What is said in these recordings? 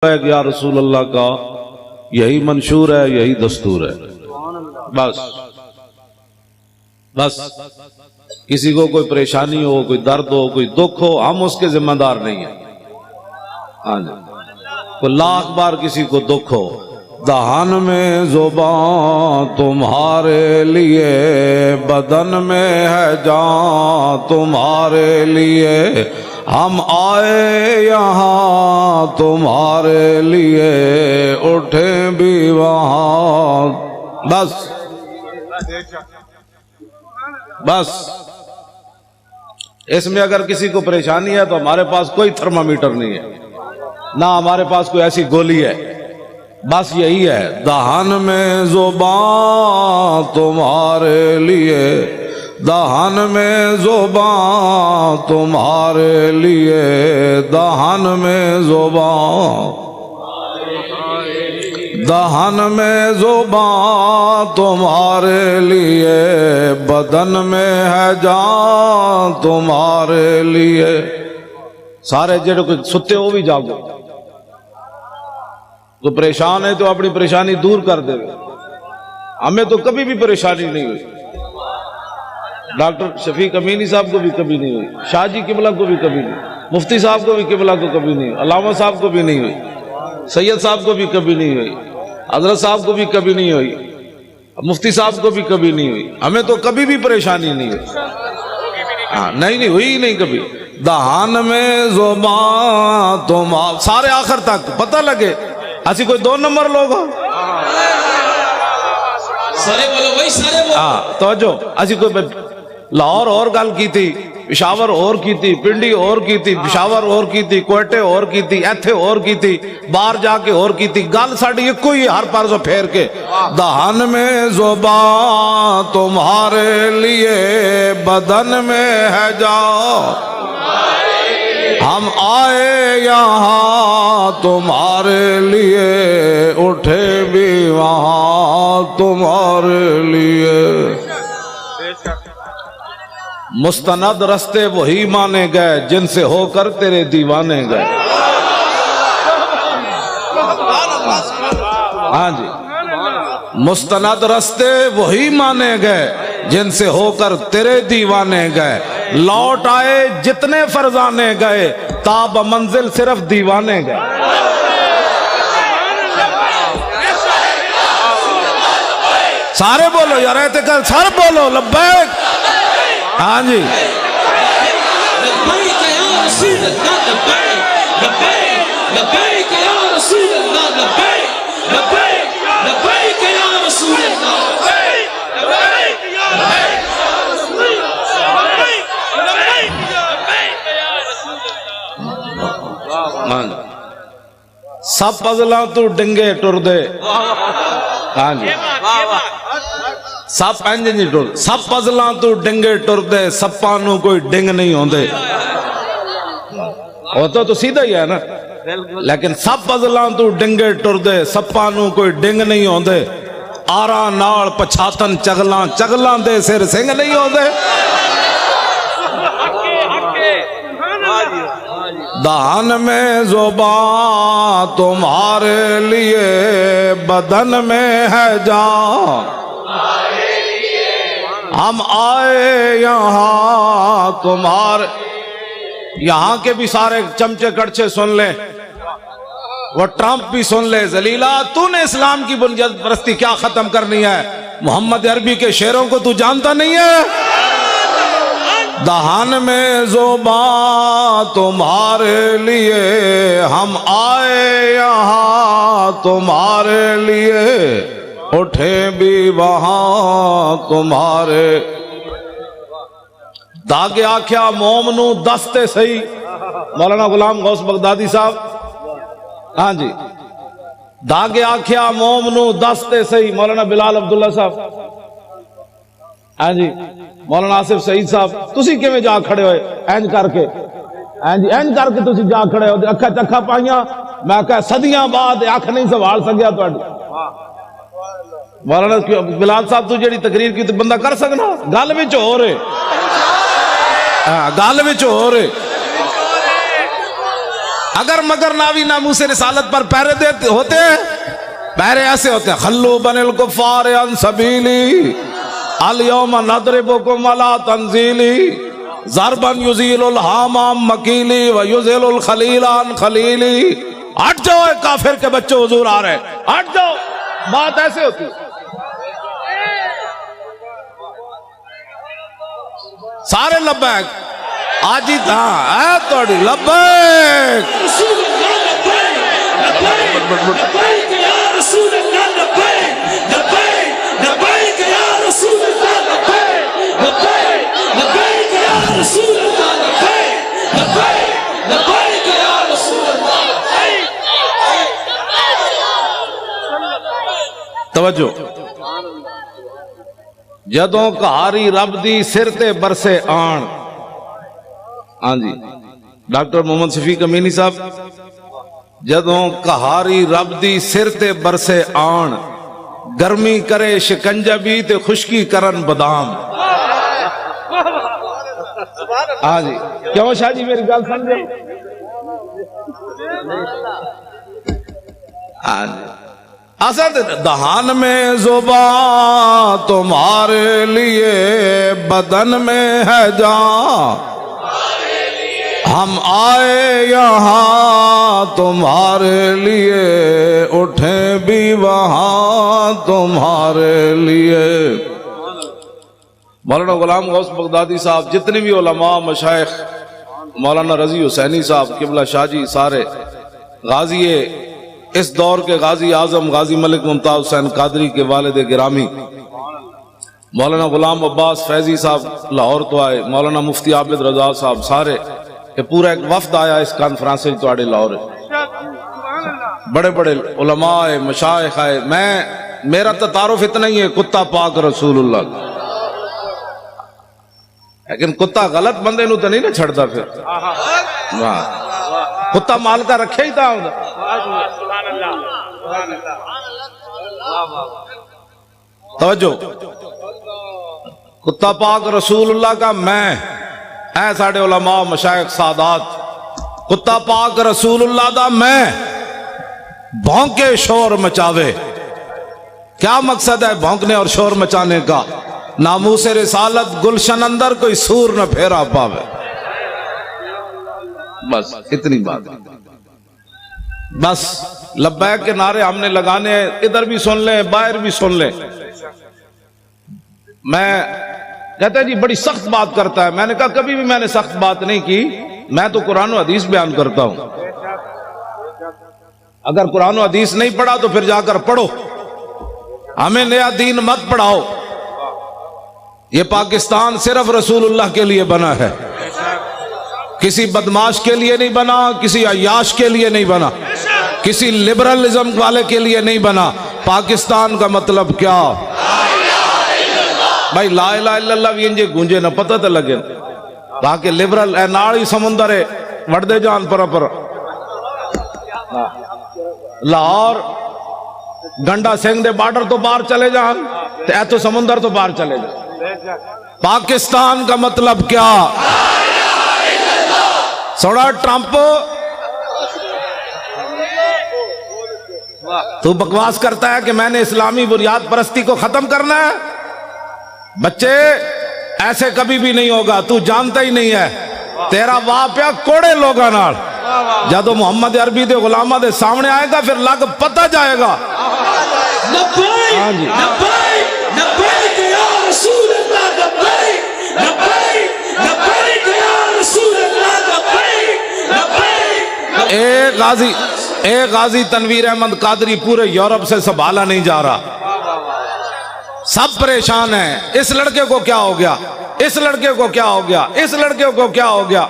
یا رسول اللہ کا یہی منشور ہے، یہی دستور ہے۔ بس کسی کو کوئی پریشانی ہو، کوئی درد ہو، کوئی دکھ ہو، ہم اس کے ذمہ دار نہیں ہیں۔ ہاں جی، کوئی لاکھ بار کسی کو دکھ ہو، دہان میں زبان تمہارے لیے، بدن میں ہے جان تمہارے لیے، ہم آئے یہاں تمہارے لیے، اٹھیں بھی وہاں۔ بس اس میں اگر کسی کو پریشانی ہے تو ہمارے پاس کوئی تھرمامیٹر نہیں ہے، نہ ہمارے پاس کوئی ایسی گولی ہے، بس یہی ہے، دہان میں زبان تمہارے لیے، دہان میں زبان تمہارے لیے، دہان میں زبان، دہان میں زبان تمہارے لیے، بدن میں ہے جان تمہارے لیے۔ سارے جڑے کوئی ستے ہو بھی جاگو، تو پریشان ہے تو اپنی پریشانی دور کر دے۔ ہمیں تو کبھی بھی پریشانی نہیں ہوئی، ڈاکٹر شفیق امینی صاحب کو بھی کبھی نہیں ہوئی، شاہ جی قبلہ کو بھی کبھی نہیں، مفتی صاحب کو بھی قبلہ کو کبھی نہیں ہوئی، علامہ صاحب کو بھی نہیں ہوئی، سید صاحب کو بھی کبھی نہیں ہوئی، حضرت صاحب کو بھی کبھی نہیں ہوئی، مفتی صاحب کو بھی کبھی نہیں ہوئی۔ ہمیں تو کبھی بھی پریشانی نہیں ہوئی، ہاں نہیں ہوئی نہیں کبھی۔ دہان میں زبان تم سارے آخر تک پتہ لگے ایسی کوئی دو نمبر لوگ ہو، سارے بولو بھائی، سارے بولو۔ ہاں توجہ، ایسی کوئی لاہور اور گل کی تھی، پشاور اور کی تھی، پنڈی اور کی تھی، پشاور اور کی تھی، کوئٹے اور کی تھی، ایتھے اور کی تھی، باہر جا کے اور کی تھی، گل ساڑی ایک کوئی ہر پار سے پھیر کے۔ دہان میں زبان تمہارے لیے، بدن میں ہے جان، ہم آئے یہاں تمہارے لیے، اٹھے بھی وہاں تمہارے لیے۔ مستند رستے وہی مانے گئے جن سے ہو کر تیرے دیوانے گئے۔ ہاں جی، مستند رستے وہی مانے گئے جن سے ہو کر تیرے دیوانے گئے، لوٹ آئے جتنے فرزانے گئے، تاب منزل صرف دیوانے گئے۔ سارے بولو یار، اعتقاد سارے بولو لبیک۔ ہاں جی، لبیک یا رسول اللہ، لبیک لبیک لبیک یا رسول اللہ، لبیک لبیک لبیک یا رسول اللہ، لبیک لبیک لبیک یا رسول اللہ، لبیک لبیک یا رسول اللہ۔ سب پزلاں تو ڈنگے ٹر دے۔ ہاں جی، سب انج نہیں ٹر، سب پزلاں تو ڈنگے ٹر دے، سپاں نو کوئی ڈنگ نہیں ہوندے۔ ہوتا تو سیدھا ہی ہے نا، لیکن سب پزلاں تو ڈنگے ٹر دے، سپاں نو کوئی ڈنگ نہیں ہوندے، آراں نال پچھاتن چگلاں، چگلاں دے سر سنگ نہیں ہوندے۔ دہان میں زبان تمہارے لیے، بدن میں ہے جان، ہم آئے یہاں تمہارے۔ یہاں کے بھی سارے چمچے کڑچے سن لیں، وہ ٹرمپ بھی سن لے، ذلیلہ تو نے اسلام کی بنیاد پرستی کیا ختم کرنی ہے؟ محمد عربی کے شعروں کو تو جانتا نہیں ہے؟ دہان میں زبان تمہارے لیے، ہم آئے یہاں تمہارے لیے، اٹھے بھی وہاں تمہارے۔ داغے آکھیا مومنو دستے سہی، مولانا غلام غوث بغدادی صاحب۔ ہاں جی، داغے آکھیا مومنو دستے سہی، مولانا بلال عبداللہ صاحب۔ ہاں جی، مولانا آصف سعید صاحب۔ تسی کیویں جا کھڑے ہوئے اینج کر کے، اینج کر کے تسی جا کھڑے ہو، اکھا چکھا پائیاں، میں کہا صدیاں بعد اکھ نہیں سنبھال سکیا تہاڈی۔ مولانا بلال صاحب تو جڑی تقریر کی بندہ کر سکنا، گل وچ ہو رہے، گل وچ ہو رہے، اگر مگر ناوی ناموس رسالت پر پہرے دیتے ہوتے ہیں، پہرے ایسے ہوتے ہیں، خلو بن الکفار عن سبیلی الیوم نضربکم علی تنزیلی ضربا یزیل الحام عن مکیلی ویزیل الخلیل عن خلیلی. ہٹ جاؤ اے کافر کے بچے، حضور آ رہے ہیں، ہٹ جاؤ. بات ایسے ہوتی ہے. سارے لبیک آج ہی تھا اے توڑی لبیک. رسول اللہ لبیک لبیک یا رسول اللہ لبیک لبیک لبیک یا رسول اللہ لبیک لبیک لبیک یا رسول اللہ لبیک لبیک لبیک یا رسول اللہ لبیک. توجہ. جدوں کہاری رب دی سر تے برسے آن. ہاں جی ڈاکٹر محمد شفیق امینی صاحب، جدوں کہاری رب دی سر تے برسے آن، گرمی کرے شکنجہ بھی تے خشکی کرن بادام. ہاں جی کیوں شاہ جی میری گل سمجھے؟ ہاں جی اسد دہان میں زبان تمہارے لیے بدن میں ہے جان، ہم آئے یہاں تمہارے لیے اٹھیں بھی وہاں تمہارے لیے. مولانا غلام غوث بغدادی صاحب، جتنے بھی علماء مشائخ، مولانا رضی حسینی صاحب قبلہ شاہ جی، سارے غازی اس دور کے غازی اعظم غازی ملک ممتاز حسین قادری کے والد گرامی مولانا غلام عباس فیضی صاحب لاہور تو آئے، مولانا مفتی عابد رضا صاحب، سارے یہ پورا ایک وفد آیا اس کانفرنس سے تو آڑے لاہور. بڑے بڑے علماء مشائخ آئے. میرا تعارف اتنا ہی ہے، کتا پاک رسول اللہ. لیکن کتا غلط بندے نو تو نہیں نہ چھڑتا پھر. کتا مال کا رکھے ہی تھا. توجہ. کتا پاک رسول اللہ کا میں اے ساڑے علماء مشائخ سادات، کتا پاک رسول اللہ دا میں بھونکے شور مچاوے. کیا مقصد ہے بھونکنے اور شور مچانے کا؟ ناموس رسالت گلشن اندر کوئی سور نہ پھیرا پاوے. بس اتنی بات. بس لبیک کے نعرے ہم نے لگانے ہیں، ادھر بھی سن لیں باہر بھی سن لیں. میں کہتا ہے جی بڑی سخت بات کرتا ہے. میں نے کہا کبھی بھی میں نے سخت بات نہیں کی، میں تو قرآن و حدیث بیان کرتا ہوں. اگر قرآن و حدیث نہیں پڑھا تو پھر جا کر پڑھو، ہمیں نیا دین مت پڑھاؤ. یہ پاکستان صرف رسول اللہ کے لیے بنا ہے، کسی بدماش کے لیے نہیں بنا، کسی عیاش کے لیے نہیں بنا، کسی لبرلزم والے کے لیے نہیں بنا. پاکستان کا مطلب کیا؟ بھائی لا الہ الا اللہ بھی انجے گونجے نہ پتہ تو لگے. تاکہ لبرل اے ناڑی سمندر ہے وڑدے جان پر لاہور گنڈا سنگھ دے بارڈر تو باہر چلے جان تے اے تو سمندر تو باہر چلے جان. پاکستان کا مطلب کیا؟ سوڑا ٹرمپ تو بکواس کرتا ہے کہ میں نے اسلامی بنیاد پرستی کو ختم کرنا ہے. بچے ایسے کبھی بھی نہیں ہوگا، تو جانتا ہی نہیں ہے. تیرا واپیا کوڑے لوگا نال جدو محمد عربی دے غلامہ دے سامنے آئے گا پھر لگ پتہ جائے گا. لبیک لبیک لبیک یا رسول اللہ لبیک لبیک لبیک یا رسول اللہ لبیک لبیک. ایک غازی تنویر احمد قادری پورے یورپ سے سنبھالا نہیں جا رہا، سب پریشان ہیں. اس لڑکے کو کیا ہو گیا، اس لڑکے کو کیا ہو گیا، اس لڑکے کو کیا ہو گیا.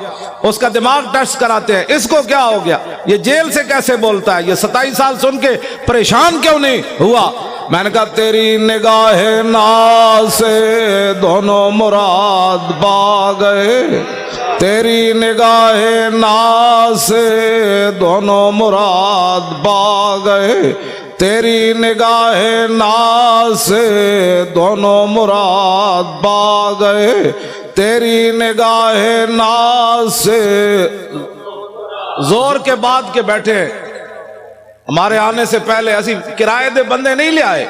اس کا دماغ ٹیسٹ کراتے ہیں، اس کو کیا ہو گیا، یہ جیل سے کیسے بولتا ہے، یہ 27 سال سن کے پریشان کیوں نہیں ہوا. میں نے کہا تیری نگاہ ناز سے دونوں مراد پا گئے، تیری نگاہ ناز سے دونوں مراد پا گئے، تیری نگاہ ناز سے دونوں مراد پا گئے، تیری نگاہ ناز سے زور کے بعد کے بیٹھے ہیں. ہمارے آنے سے پہلے اسی کرائے دے بندے نہیں لے آئے.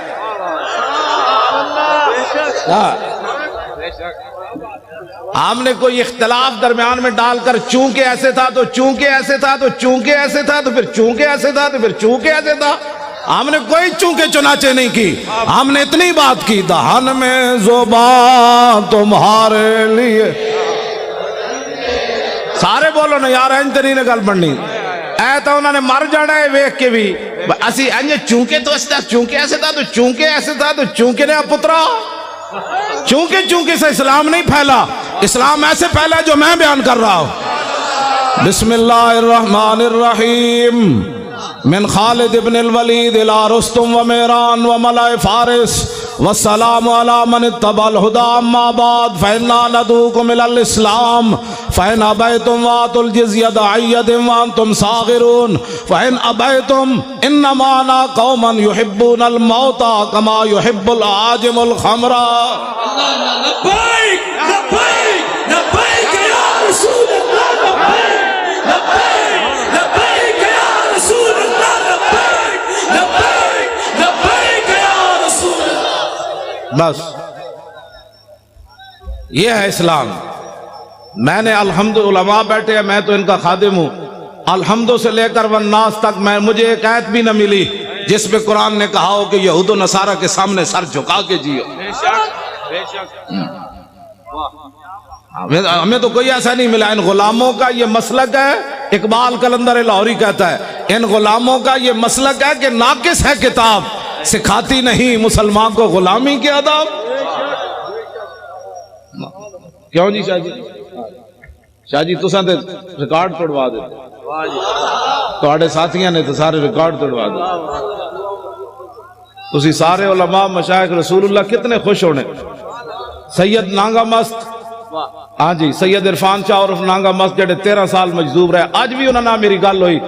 ہم نے کوئی اختلاف درمیان میں ڈال کر چونکہ ایسے تھا تو چونکہ ایسے تھا تو چونکہ ایسے تھا تو پھر چونکہ ایسے تھا تو پھر چونکہ ایسے تھا. ہم نے کوئی چونکہ چنانچہ نہیں کی. ہم نے اتنی بات کی دہن میں زبان تمہارے لیے. سارے بولو نا یار انج تے نہیں گل بننی. اے تو انہوں نے مر جانا ہے ویکھ کے بھی. اسی انج چونکہ تو ایسے تھا چونکہ ایسے تھا تو چونکہ ایسے تھا تو چونکہ نے پترا. چونکہ سے اسلام نہیں پھیلا. اسلام ایسے پھیلا جو میں بیان کر رہا ہوں. بسم اللہ الرحمن الرحیم. من خالد ابن الولید الى رستم ومیران وملائے فارس والسلام علی من اتبع الہدى اما بعد فإنا ندعوکم الى الاسلام فإن ابیتم وآتوا الجزیۃ عن ید وانتم صاغرون فإن ابیتم انما انا قوما يحبون الموت كما يحب العاجم الخمر. لبیک لبیک لبیک یا رسول اللہ. لبیک لبیک یا رسول اللہ. لبیک لبیک لبیک یا رسول اللہ. بس یہ ہے اسلام. میں نے الحمد علماء بیٹھے ہیں, میں تو ان کا خادم ہوں. الحمد سے لے کر والناس تک مجھے ایک آیت بھی نہ ملی جس میں قرآن نے کہا ہو کہ یہود و نصارہ کے سامنے سر جھکا کے جیو. ہمیں تو کوئی ایسا نہیں ملا. ان غلاموں کا یہ مسلک ہے, اقبال قلندر لاہوری کہتا ہے ان غلاموں کا یہ مسلک ہے کہ ناقص ہے کتاب, سکھاتی نہیں مسلمان کو غلامی کے آداب. کیوں جی شاہ جی؟ شاہ جی تساں تے ریکارڈ توڑوا دیتے, تواڈے ساتھیاں نے تو سارے ریکارڈ توڑوا دیتے. تسی سارے علماء مشائخ رسول اللہ کتنے خوش ہونے. سید نانگا مست, ہاں جی سید عرفان شاہ اور نانگا مست جڑے 13 سال مجذوب رہے, اج بھی انہاں نال میری گل ہوئی.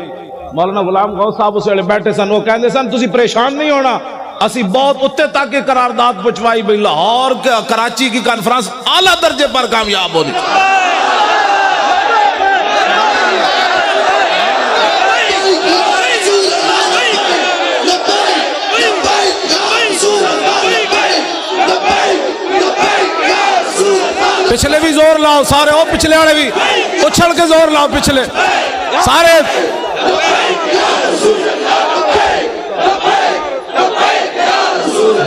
مولانا غلام غوث صاحب اس ویلے بیٹھے سن, وہ کہندے سن تسی پریشان نہیں ہونا, اسی بہت اتنے تک کی قرارداد پہنچوائی بھئی لاہور کراچی کی کانفرنس اعلیٰ درجے پر کامیاب ہوگی. پچھلے بھی زور لاؤ سارے, او پچھلے والے بھی اچھل کے زور لاؤ, پچھلے سارے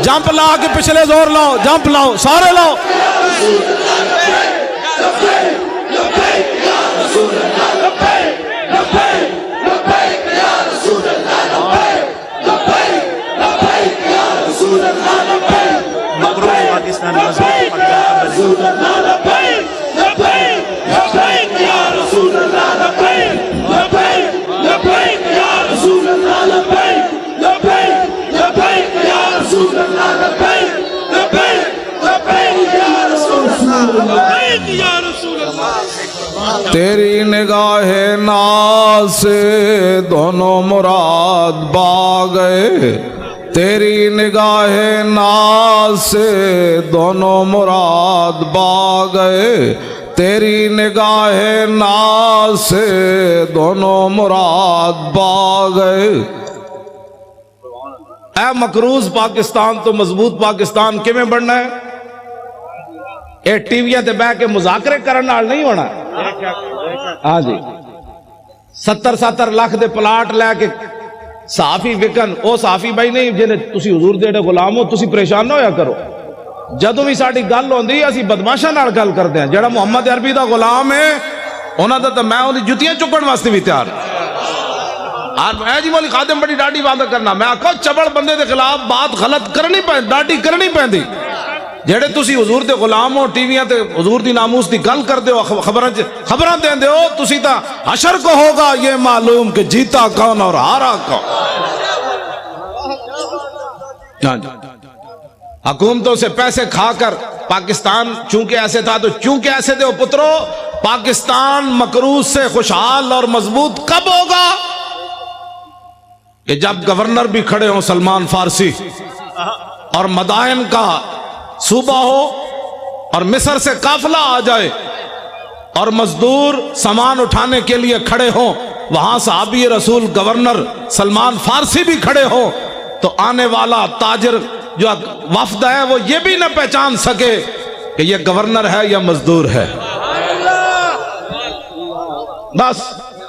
جمپ لا کے پچھلے زور لاؤ, جمپ لاؤ سارے لاؤ. تیری نگاہ ناز سے دونوں مراد با گئے, تیری نگاہ ناز سے دونوں مراد با گئے, تیری نگاہ ناز سے دونوں مراد با گئے. اے مقروض پاکستان تو مضبوط پاکستان کیویں بننا ہے؟ اے ٹی ویاں تے بیٹھ کے مذاکرے کرن نال نہیں ہونا. ہاں جی 70 لاکھ دے پلاٹ لے کے صحافی وکن, او صحافی بھائی نہیں جنہیں تسی حضور دے غلام ہو, تسی پریشان نہ ہویا کرو. جدوں بھی ساڈی گل ہوندی اسی بدماشاں نال گل کردے ہیں. جڑا محمد عربی دا غلام ہے انہاں دا تے میں اودی جُتیاں چکن واسطے بھی تیار. اے جی مولی خادم بڑی ڈاڈی بات کرنا, میں آکھو چبڑ بندے دے خلاف بات غلط کرنی پے, ڈاڈی کرنی پیندی. جڑے تسی حضور دے غلام ہو, ٹی ویاں تے حضور دی ناموس دی گل کردے ہو, خبراں دیندے ہو, تسی تا حشر کو ہوگا یہ معلوم کہ جیتا کون اور ہارا کون. حکومتوں سے پیسے کھا کر پاکستان چونکہ ایسے تھا تو چونکہ ایسے تھے. پترو پاکستان مقروض سے خوشحال اور مضبوط کب ہوگا؟ کہ جب گورنر بھی کھڑے ہوں سلمان فارسی, اور مدائن کا صوبہ ہو, اور مصر سے قافلہ آ جائے, اور مزدور سامان اٹھانے کے لیے کھڑے ہوں, وہاں صحابی رسول گورنر سلمان فارسی بھی کھڑے ہو تو آنے والا تاجر جو وفد ہے وہ یہ بھی نہ پہچان سکے کہ یہ گورنر ہے یا مزدور ہے. بس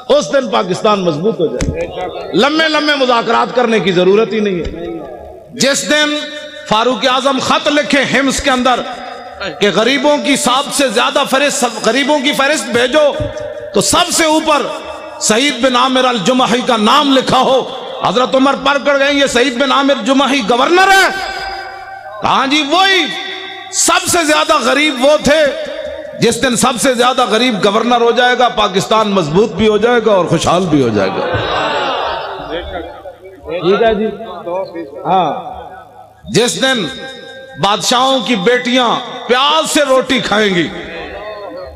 اس دن پاکستان مضبوط ہو جائے. لمبے لمبے مذاکرات کرنے کی ضرورت ہی نہیں ہے. جس دن فاروق اعظم خط لکھے حمص کے اندر کہ غریبوں کی سب سے زیادہ غریبوں کی فہرست بھیجو تو سب سے اوپر سعید بن عامر الجمحی کا نام لکھا ہو. حضرت عمر پر کر گئے یہ سعید بن عامر جمحی گورنر ہے. ہاں جی وہی سب سے زیادہ غریب وہ تھے. جس دن سب سے زیادہ غریب گورنر ہو جائے گا پاکستان مضبوط بھی ہو جائے گا اور خوشحال بھی ہو جائے گا. ٹھیک ہے جی. ہاں جس دن بادشاہوں کی بیٹیاں پیاز سے روٹی کھائیں گی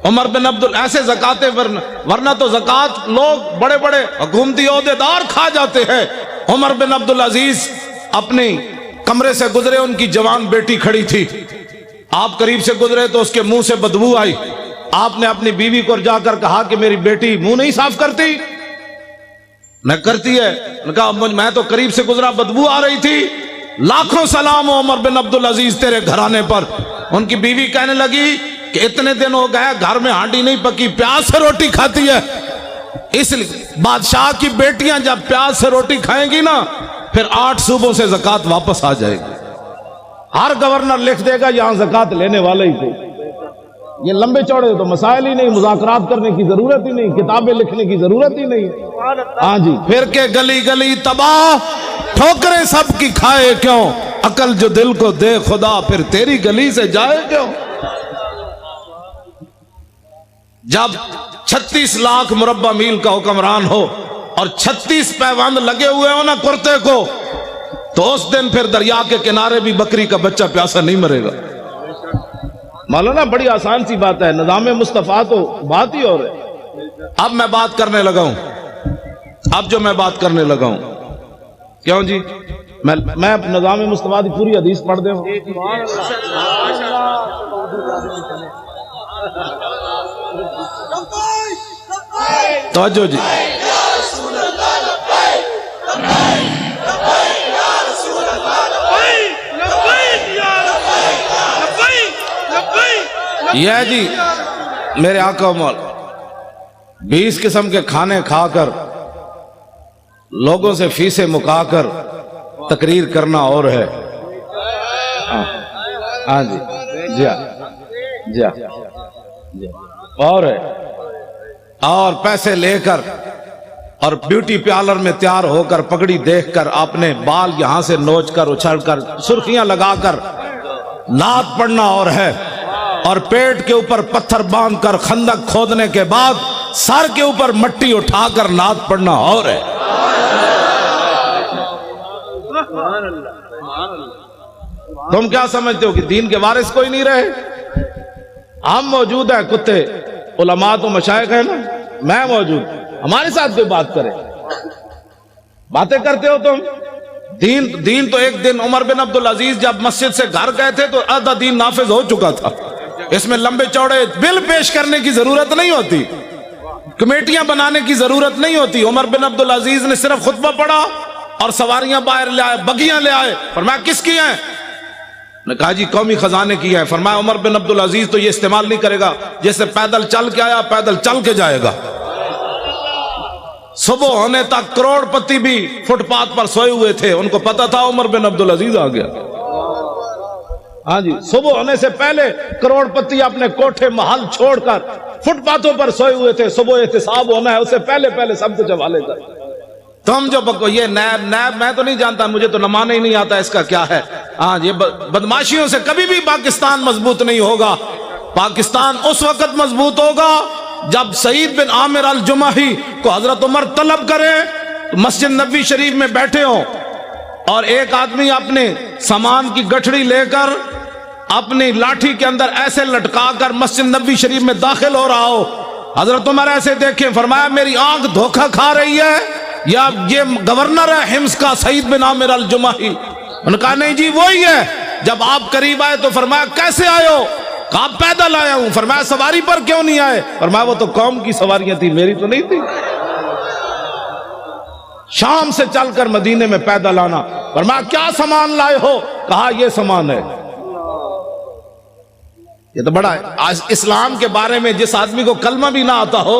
عمر بن ایسے زکاتیں ورنہ تو زکات لوگ بڑے بڑے حکومتی عہدیدار کھا جاتے ہیں. عمر بن عبدالعزیز اپنی کمرے سے گزرے, ان کی جوان بیٹی کھڑی تھی. آپ قریب سے گزرے تو اس کے منہ سے بدبو آئی. آپ نے اپنی بیوی کو جا کر کہا کہ میری بیٹی منہ نہیں صاف کرتی. نہ کرتی ہے. نے کہا میں تو قریب سے گزرا بدبو آ رہی تھی. لاکھوں سلام ہو عمر بن عبدالعزیز تیرے گھرانے پر. ان کی بیوی کہنے لگی کہ اتنے دن ہو گئے گھر میں ہانڈی نہیں پکی, پیاز سے روٹی کھاتی ہے. اس لیے بادشاہ کی بیٹیاں جب پیاز سے روٹی کھائیں گی نا پھر 8 صوبوں سے زکات واپس آ جائے گی. ہر گورنر لکھ دے گا یہاں زکات لینے والے ہی تھے. یہ لمبے چوڑے تو مسائل ہی نہیں, مذاکرات کرنے کی ضرورت ہی نہیں, کتابیں لکھنے کی ضرورت ہی نہیں. ہاں جی پھر کے گلی گلی تباہ, ٹھوکریں سب کی کھائے کیوں, عقل جو دل کو دے خدا پھر تیری گلی سے جائے کیوں. جب 36 لاکھ مربع میل کا حکمران ہو اور 36 پیوند لگے ہوئے ہو نا کرتے کو, تو اس دن پھر دریا کے کنارے بھی بکری کا بچہ پیاسا نہیں مرے گا. مولانا بڑی آسان سی بات ہے. نظام مصطفیٰ تو بات ہی اور ہے. اب میں بات کرنے لگا ہوں, اب جو میں بات کرنے لگا ہوں کیوں جی میں نظام مصطفیٰ کی پوری حدیث پڑھ دے ہوں. توجہ جی. یہ جی میرے آقا مول 20 قسم کے کھانے کھا کر لوگوں سے فیسیں مکا کر تقریر کرنا اور ہے. ہاں جی جی جی اور ہے. اور پیسے لے کر اور بیوٹی پارلر میں تیار ہو کر پگڑی دیکھ کر اپنے بال یہاں سے نوچ کر اچھل کر سرخیاں لگا کر نعت پڑھنا اور ہے. اور پیٹ کے اوپر پتھر باندھ کر خندق کھودنے کے بعد سر کے اوپر مٹی اٹھا کر نعت پڑھنا اور ہے. تم کیا سمجھتے ہو کہ دین کے وارث کوئی نہیں رہے؟ ہم موجود ہیں, کتے علماء تو مشائخ ہیں نا, میں موجود, ہمارے ساتھ کوئی بات کرے. باتیں کرتے ہو تم. دین تو ایک دن عمر بن عبدالعزیز جب مسجد سے گھر گئے تھے تو آدھا دین نافذ ہو چکا تھا. اس میں لمبے چوڑے بل پیش کرنے کی ضرورت نہیں ہوتی, کمیٹیاں بنانے کی ضرورت نہیں ہوتی. عمر بن عبدالعزیز نے صرف خطبہ پڑھا اور سواریاں باہر لے آئے, بگیاں لے آئے. فرمایا کس کی ہیں؟ نے کہا جی قومی خزانے کی ہے. فرمایا عمر بن عبدالعزیز تو یہ استعمال نہیں کرے گا, جیسے پیدل چل کے آیا پیدل چل کے جائے گا. صبح ہونے تک کروڑ پتی بھی فٹ پاتھ پر سوئے ہوئے تھے, ان کو پتا تھا عمر بن عبدالعزیز آ گیا. ہاں جی صبح ہونے سے پہلے کروڑ پتی اپنے کوٹھے محل چھوڑ کر فٹ پاتھوں پر سوئے ہوئے تھے. صبح احتساب ہونا ہے, اس سے پہلے سب کچھ حوالے کر. تم جو یہ نیب میں تو نہیں جانتا, مجھے تو نمانا ہی نہیں آتا اس کا کیا ہے. ہاں یہ بدماشیوں سے کبھی بھی پاکستان مضبوط نہیں ہوگا. پاکستان اس وقت مضبوط ہوگا جب سعید بن عامر الجمحی کو حضرت عمر طلب کرے, مسجد نبوی شریف میں بیٹھے ہوں اور ایک آدمی اپنے سامان کی گٹھڑی لے کر اپنی لاٹھی کے اندر ایسے لٹکا کر مسجد نبوی شریف میں داخل ہو رہا ہو. حضرت عمر ایسے دیکھیں, فرمایا میری آنکھ دھوکہ کھا رہی ہے یا یہ گورنر ہے حمص کا سعید بن عامر الجمحی؟ انہوں نے کہا نہیں جی وہی ہے. جب آپ قریب آئے تو فرمایا کیسے آئے ہو؟ کہا پیدل آیا ہوں. فرمایا سواری پر کیوں نہیں آئے؟ فرمایا وہ تو قوم کی سواریاں تھی, میری تو نہیں تھی. شام سے چل کر مدینے میں پیدل آنا. فرمایا کیا سامان لائے ہو؟ کہا یہ سامان ہے. یہ تو بڑا ہے. آج اسلام کے بارے میں جس آدمی کو کلمہ بھی نہ آتا ہو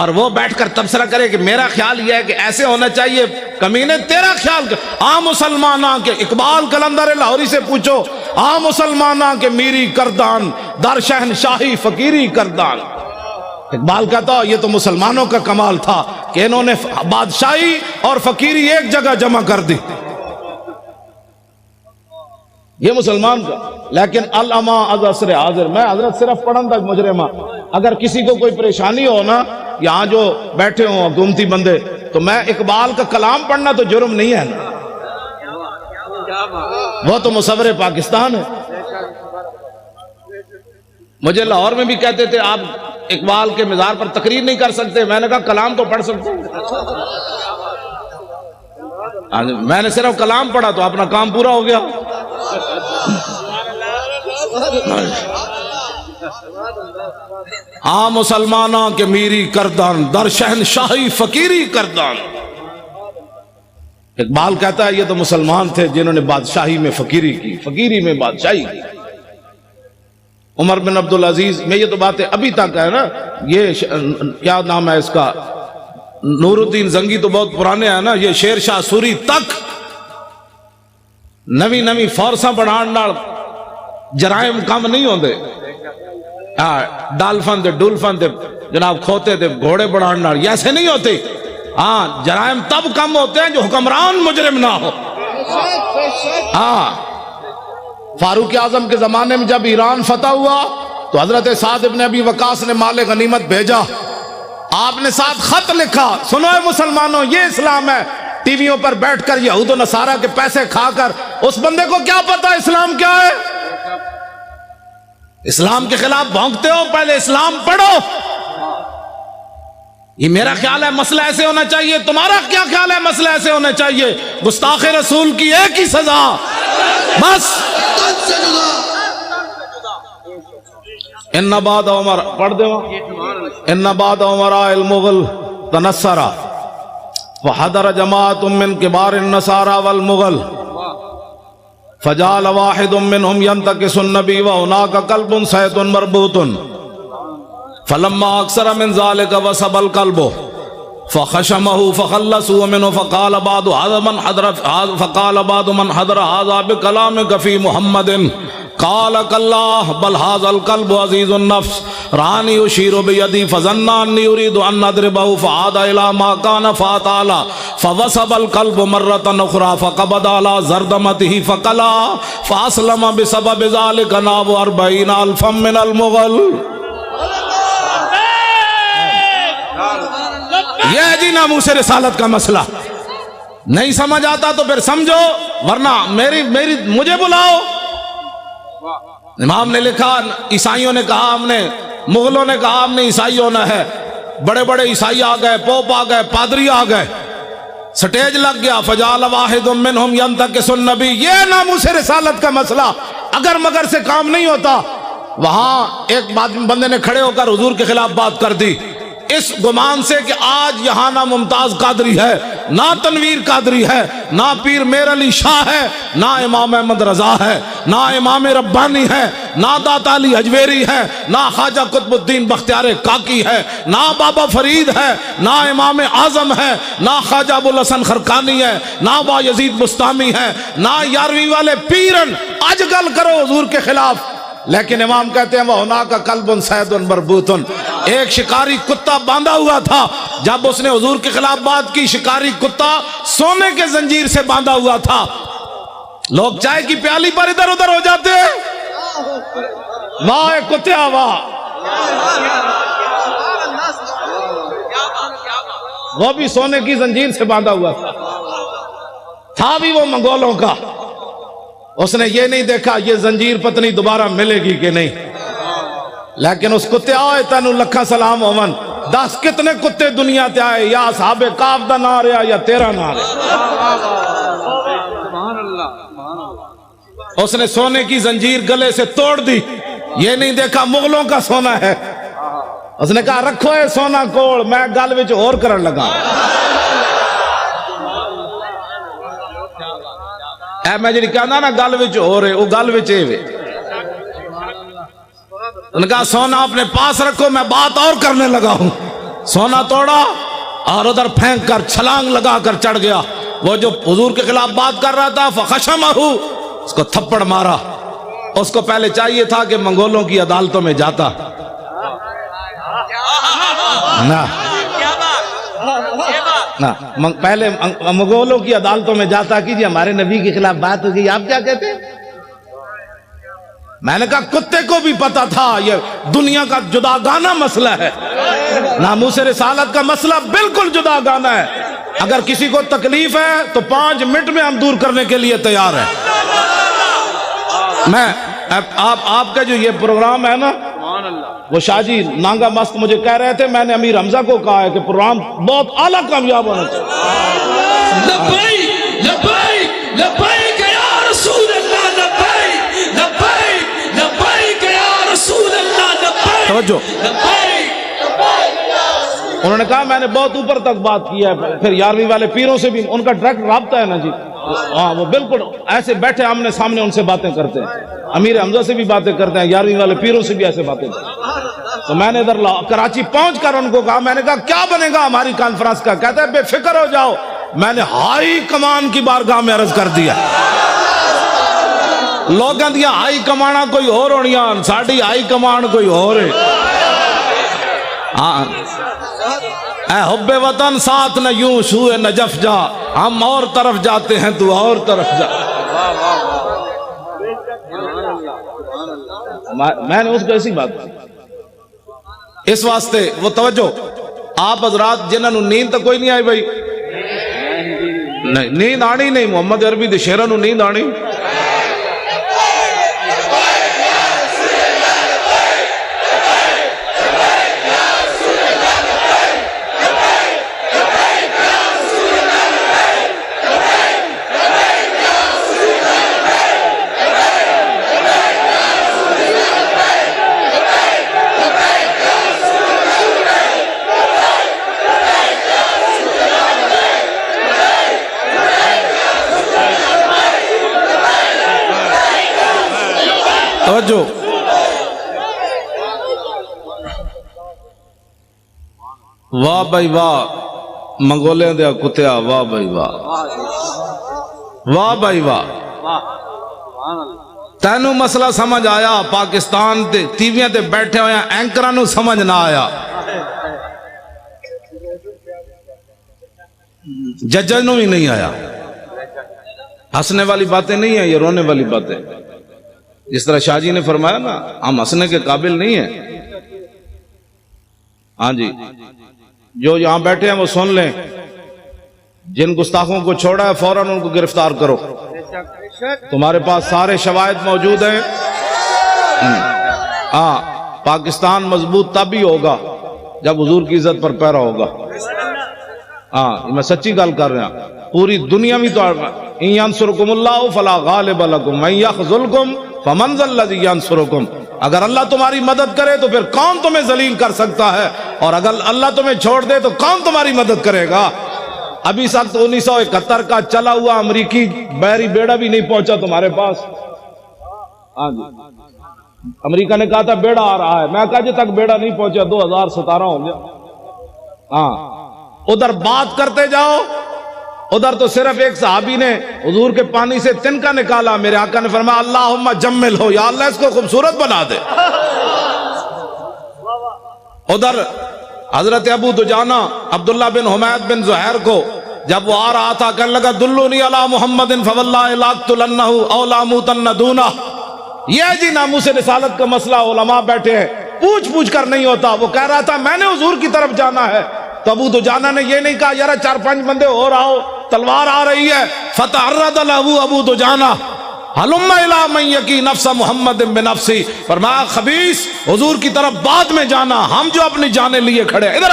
اور وہ بیٹھ کر تبصرہ کرے کہ میرا خیال یہ ہے کہ ایسے ہونا چاہیے، کمینے تیرا خیال آ مسلماناں کے اقبال قلندر لاہوری سے پوچھو، آ مسلماناں کے میری کردان در شہنشاہی فقیری کردان. اقبال کہتا یہ تو مسلمانوں کا کمال تھا کہ انہوں نے بادشاہی اور فقیری ایک جگہ جمع کر دی. یہ مسلمان کا. لیکن الاما از عصر حاضر، میں حضرت صرف پڑھن تک مجرمہ، اگر کسی کو کوئی پریشانی ہو نا، یہاں جو بیٹھے ہوں حکومتی بندے، تو میں اقبال کا کلام پڑھنا تو جرم نہیں ہے نا، وہ تو مصور پاکستان ہے. مجھے لاہور میں بھی کہتے تھے آپ اقبال کے مزار پر تقریر نہیں کر سکتے. میں نے کہا کلام تو پڑھ سکتے. میں نے صرف کلام پڑھا تو اپنا کام پورا ہو گیا. ہاں مسلمانوں کے میری کردان در شہنشاہی فقیری کردان. اقبال کہتا ہے یہ تو مسلمان تھے جنہوں نے بادشاہی میں فقیری کی، فقیری میں بادشاہی کی. عمر بن عبدالعزیز میں یہ تو باتیں ابھی تک ہے نا. یہ کیا نام ہے اس کا، نور الدین زنگی تو بہت پرانے ہیں نا. یہ شیر شاہ سوری تک نوی نوی فورساں بڑھان نال جرائم کم نہیں ہوندے. ڈالفن دے ڈولفن دے جناب کھوتے دے گھوڑے بڑھان نال یہ ایسے نہیں ہوتے. ہاں جرائم تب کم ہوتے ہیں جو حکمران مجرم نہ ہو. ہاں فاروق اعظم کے زمانے میں جب ایران فتح ہوا تو حضرت سعد ابن ابی وقاص نے مال غنیمت بھیجا. آپ نے ساتھ خط لکھا، سنو اے مسلمانوں یہ اسلام ہے. ٹی ویوں پر بیٹھ کر یہود و نصارہ کے پیسے کھا کر اس بندے کو کیا پتا اسلام کیا ہے؟ اسلام کے خلاف بھونکتے ہو، پہلے اسلام پڑھو. یہ میرا خیال ہے مسئلہ ایسے ہونا چاہیے. تمہارا کیا خیال ہے مسئلہ ایسے ہونا چاہیے؟ گستاخ رسول کی ایک ہی سزا بس. ان بعد عمر پڑھ دے ان بعد عمر المغل تنصرا وحضر جماعت من کبار النصارى والمغل فجعل واحد منهم ينتكس النبي وهناك قلب صيد مربوط فلما اكثر من ذلك وسب القلب فخشمه فخلصوا منه فقال بعض من حضر هذا بكلامك في محمد قال كالله بل هذا القلب عزيز النفس راني يشير بيدي فظن اني اريد ان اضربه فعاد الى ما كان فاتعالى فوسب القلب مرة اخرى فقبض على زردمته فقلا فاسلم بسبب ذلك ناب 40,000 من المغل. یہ ہے جی ناموس رسالت کا مسئلہ. نہیں سمجھ آتا تو پھر سمجھو، ورنہ مجھے بلاؤ. امام نے لکھا عیسائیوں نے کہا ہم نے، مغلوں نے کہا ہم نے عیسائی ہونا ہے. بڑے بڑے عیسائی آ گئے، پوپ آ گئے، پادری آ گئے، سٹیج لگ گیا. فجعل واحد منہم ینتکس النبی. یہ ناموس رسالت کا مسئلہ اگر مگر سے کام نہیں ہوتا. وہاں ایک بندے نے کھڑے ہو کر حضور کے خلاف بات کر دی اس گمان سے کہ آج یہاں نہ ممتاز قادری ہے، نہ تنویر قادری ہے، نہ پیر میر علی شاہ ہے، نہ امام احمد رضا ہے، نہ امام ربانی ہے، نہ داتا علی حجویری ہے، نہ خواجہ قطب الدین بختیار کاکی ہے، نہ بابا فرید ہے، نہ امام اعظم ہے، نہ خواجہ ابوالحسن خرقانی ہے، نہ با یزید بستامی ہے، نہ یارویں والے پیرن. آج گل کرو حضور کے خلاف. لیکن امام کہتے ہیں وَهُنَاكَ قَلْبٌ صَيْدٌ مَرْبُوطٌ. ایک شکاری کتا باندھا ہوا تھا. جب اس نے حضور کے خلاف بات کی، شکاری کتا سونے کے زنجیر سے باندھا ہوا تھا. لوگ چائے کی پیالی پر ادھر ادھر ہو جاتے واہ کتیا واہ. وہ بھی سونے کی زنجیر سے باندھا ہوا تھا بھی وہ منگولوں کا. اس نے یہ نہیں دیکھا یہ زنجیر پتنی دوبارہ ملے گی کہ نہیں. لیکن اس کتے آئے تینو لکھا سلام ہومن. 10 کتنے کتے دنیا تے آئے، یا صحاب کعب دا نہ رہا یا تیرا نہ رہا. اس نے سونے کی زنجیر گلے سے توڑ دی. یہ نہیں دیکھا مغلوں کا سونا ہے. اس نے کہا رکھو اے سونا کوڑ، میں گل وچ اور کرن لگا. اے میں جڑی کہنا نا گل وچ ہو رہے وہ گل وچ اے وے. ان کا سونا اپنے پاس رکھو میں بات اور کرنے لگا ہوں. سونا توڑا اور ادھر پھینک کر چھلانگ لگا کر چڑھ گیا. وہ جو حضور کے خلاف بات کر رہا تھا فخشمہ، اس کو تھپڑ مارا. اس کو پہلے چاہیے تھا کہ منگولوں کی عدالتوں میں جاتا نا، پہلے منگولوں کی عدالتوں میں جاتا کہ جی ہمارے نبی کے خلاف بات ہو گئی، آپ کیا کہتے ہیں؟ میں نے کہا کتے کو بھی پتا تھا یہ دنیا کا جداگانہ مسئلہ ہے، ناموس رسالت کا مسئلہ بالکل جداگانہ ہے. اگر کسی کو تکلیف ہے تو 5 منٹ میں ہم دور کرنے کے لیے تیار ہیں. میں آپ کا جو یہ پروگرام ہے نا، وہ شاہ جی نانگا مست مجھے کہہ رہے تھے، میں نے امیر حمزہ کو کہا ہے کہ پروگرام بہت اعلیٰ کامیاب ہونا چاہیے. لبیک لبیک لبیک یا رسول اللہ، لبیک لبیک لبیک یا رسول اللہ، لبیک توجہ. انہوں نے کہا میں نے بہت اوپر تک بات کی ہے. پھر 11ویں والے پیروں سے بھی ان کا ڈائریکٹ رابطہ ہے نا جی. ہاں وہ بالکل ایسے بیٹھے آمنے سامنے ان سے باتیں کرتے ہیں. امیر حمزہ سے بھی باتیں کرتے ہیں، 11ویں والے پیروں سے بھی ایسے باتیں کرتے ہیں. تو میں نے ادھر کراچی پہنچ کر ان کو کہا، میں نے کہا کیا بنے گا ہماری کانفرنس کا؟ کہتے ہیں بے فکر ہو جاؤ، میں نے ہائی کمان کی بارگاہ میں عرض کر دیا. لوگاں دیا ہائی کمانا کوئی اور ہونیاں، ساڑی ہائی کمان کوئی اور ہے. ہاں اے حب وطن ساتھ نہ یوں سوئے نجف جا، ہم اور طرف جاتے ہیں تو اور طرف جا. میں نے اس کو ایسی بات کی. اس واسطے وہ توجہ آپ حضرات جنہوں نے نیند تو کوئی نہیں آئی بھائی، نہیں نیند آنی نہیں، محمد عربی دے شیراں نو نیند آنی. توجہ واہ بھائی واہ، منگولے دیا کتیا، واہ بھائی واہ، واہ بھائی واہ. تینوں مسئلہ سمجھ آیا؟ پاکستان تے ٹیویاں تے بیٹھے ہوئے اینکراں نو سمجھ نہ آیا، ججاں نو ہی نہیں آیا. ہنسنے والی باتیں نہیں ہیں، یہ رونے والی باتیں. جس طرح شاہ جی نے فرمایا نا ہم ہنسنے کے قابل نہیں ہیں. ہاں جی جو یہاں بیٹھے ہیں وہ سن لیں، جن گستاخوں کو چھوڑا ہے فوراً ان کو گرفتار کرو. تمہارے پاس سارے شواہد موجود ہیں. ہاں پاکستان مضبوط تب ہی ہوگا جب حضور کی عزت پر پیرا ہوگا. ہاں میں سچی گل کر رہا ہوں. پوری دنیا میں تو ان ینصرکم اللہ فلا غالب لکم وان یخذلکم فمن ذا الذی ینصرکم. اگر اللہ تمہاری مدد کرے تو پھر کون تمہیں ذلیل کر سکتا ہے، اور اگر اللہ تمہیں چھوڑ دے تو کون تمہاری مدد کرے گا. ابھی سخت 1971 کا چلا ہوا امریکی بحری بیڑا بھی نہیں پہنچا تمہارے پاس. ہاں جی امریکہ نے کہا تھا بیڑا آ رہا ہے، میں کہا جی تک بیڑا نہیں پہنچا 2017 ہو گیا. ہاں ادھر بات کرتے جاؤ، ادھر تو صرف ایک صحابی نے حضور کے پانی سے تنکا نکالا، میرے آقا نے فرمایا اللہم جمل ہو، یا اللہ اس کو خوبصورت بنا دے. ادھر حضرت ابو دجانہ عبداللہ بن حمید بن زہیر کو جب وہ آ رہا تھا کہنے لگا دلونی علی محمد فواللہ لاقتلنہ او لاموتن دونہ. یہ جی ناموس رسالت کا مسئلہ، علماء بیٹھے ہیں، پوچھ پوچھ کر نہیں ہوتا. وہ کہہ رہا تھا میں نے حضور کی طرف جانا ہے، تو ابو دجانہ نے یہ نہیں کہا یار 4-5 بندے اور آؤ، تلوار آ رہی ہے. فتعرض له ابو دجانہ حلم الی من یکی نفس محمد بنفسی. فرمایا خبیث حضور کی طرف بعد میں جانا، ہم جو اپنی جانیں لیے کھڑے. ادھر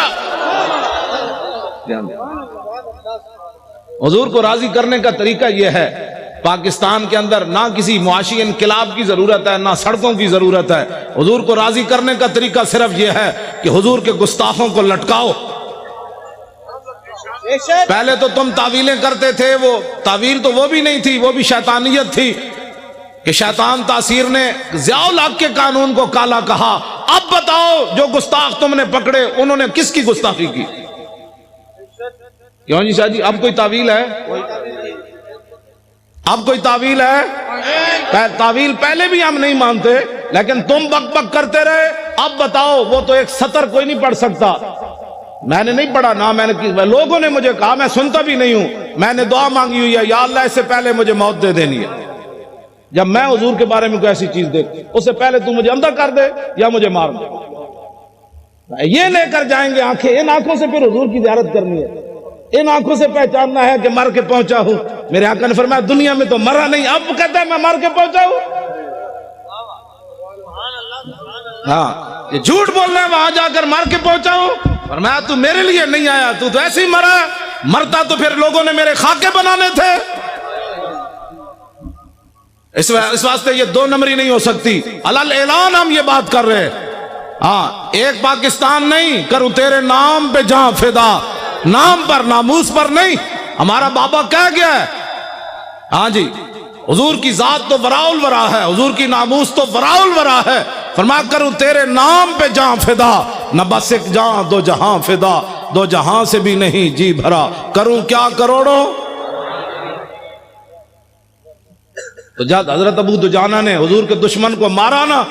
حضور کو راضی کرنے کا طریقہ یہ ہے. پاکستان کے اندر نہ کسی معاشی انقلاب کی ضرورت ہے، نہ سڑکوں کی ضرورت ہے. حضور کو راضی کرنے کا طریقہ صرف یہ ہے کہ حضور کے گستاخوں کو لٹکاؤ. پہلے تو تم تعویلیں کرتے تھے، وہ تعویل تو وہ بھی نہیں تھی، وہ بھی شیطانیت تھی کہ شیطان تاثیر نے ضیاء الحق کے قانون کو کالا کہا۔ اب بتاؤ جو گستاخ تم نے پکڑے انہوں نے کس کی گستاخی کی؟ کیوں جی شاہ جی اب کوئی تعویل ہے؟ اب کوئی تعویل ہے؟ تعویل پہلے بھی ہم نہیں مانتے لیکن تم بک بک کرتے رہے۔ اب بتاؤ، وہ تو ایک سطر کوئی نہیں پڑھ سکتا، میں نے نہیں پڑھا نہ میں نے، لوگوں نے مجھے کہا، میں سنتا بھی نہیں ہوں، میں نے دعا مانگی ہوئی ہے یا اللہ اس سے پہلے مجھے موت دے دینی ہے۔ جب میں حضور کے بارے میں کوئی ایسی چیز دیکھ اس سے پہلے تو مجھے اندھا کر دے یا مجھے مار دے۔ یہ لے کر جائیں گے آنکھیں، ان آنکھوں سے پھر حضور کی زیارت کرنی ہے، ان آنکھوں سے پہچاننا ہے کہ مر کے پہنچا ہوں۔ میرے آقا نے فرمایا دنیا میں تو مرا نہیں، اب کہتا ہے میں مر کے پہنچا ہوں۔ ہاں یہ جھوٹ بول رہا ہے، وہاں جا کر مر کے پہنچا ہوں۔ فرمایا تو میرے لیے نہیں آیا، تو ایسے ہی مرا، مرتا تو پھر لوگوں نے میرے خاکے بنانے تھے۔ اس واسطے یہ دو نمبری نہیں ہو سکتی، علل اعلان ہم یہ بات کر رہے ہیں۔ ہاں ایک پاکستان نہیں، کروں تیرے نام پہ جہاں فدا، نام پر ناموس پر نہیں۔ ہمارا بابا کہہ گیا ہے، ہاں جی حضور کی ذات تو وراء الورا ہے، حضور کی ناموس تو وراء الورا ہے۔ فرمایا کروں تیرے نام پہ جہاں فدا، نہ بس ایک جہاں دو جہاں فدا، دو جہاں سے بھی نہیں جی بھرا، کروں کیا کروڑوں۔ تو جب حضرت ابو دجانہ نے حضور کے دشمن کو مارا نا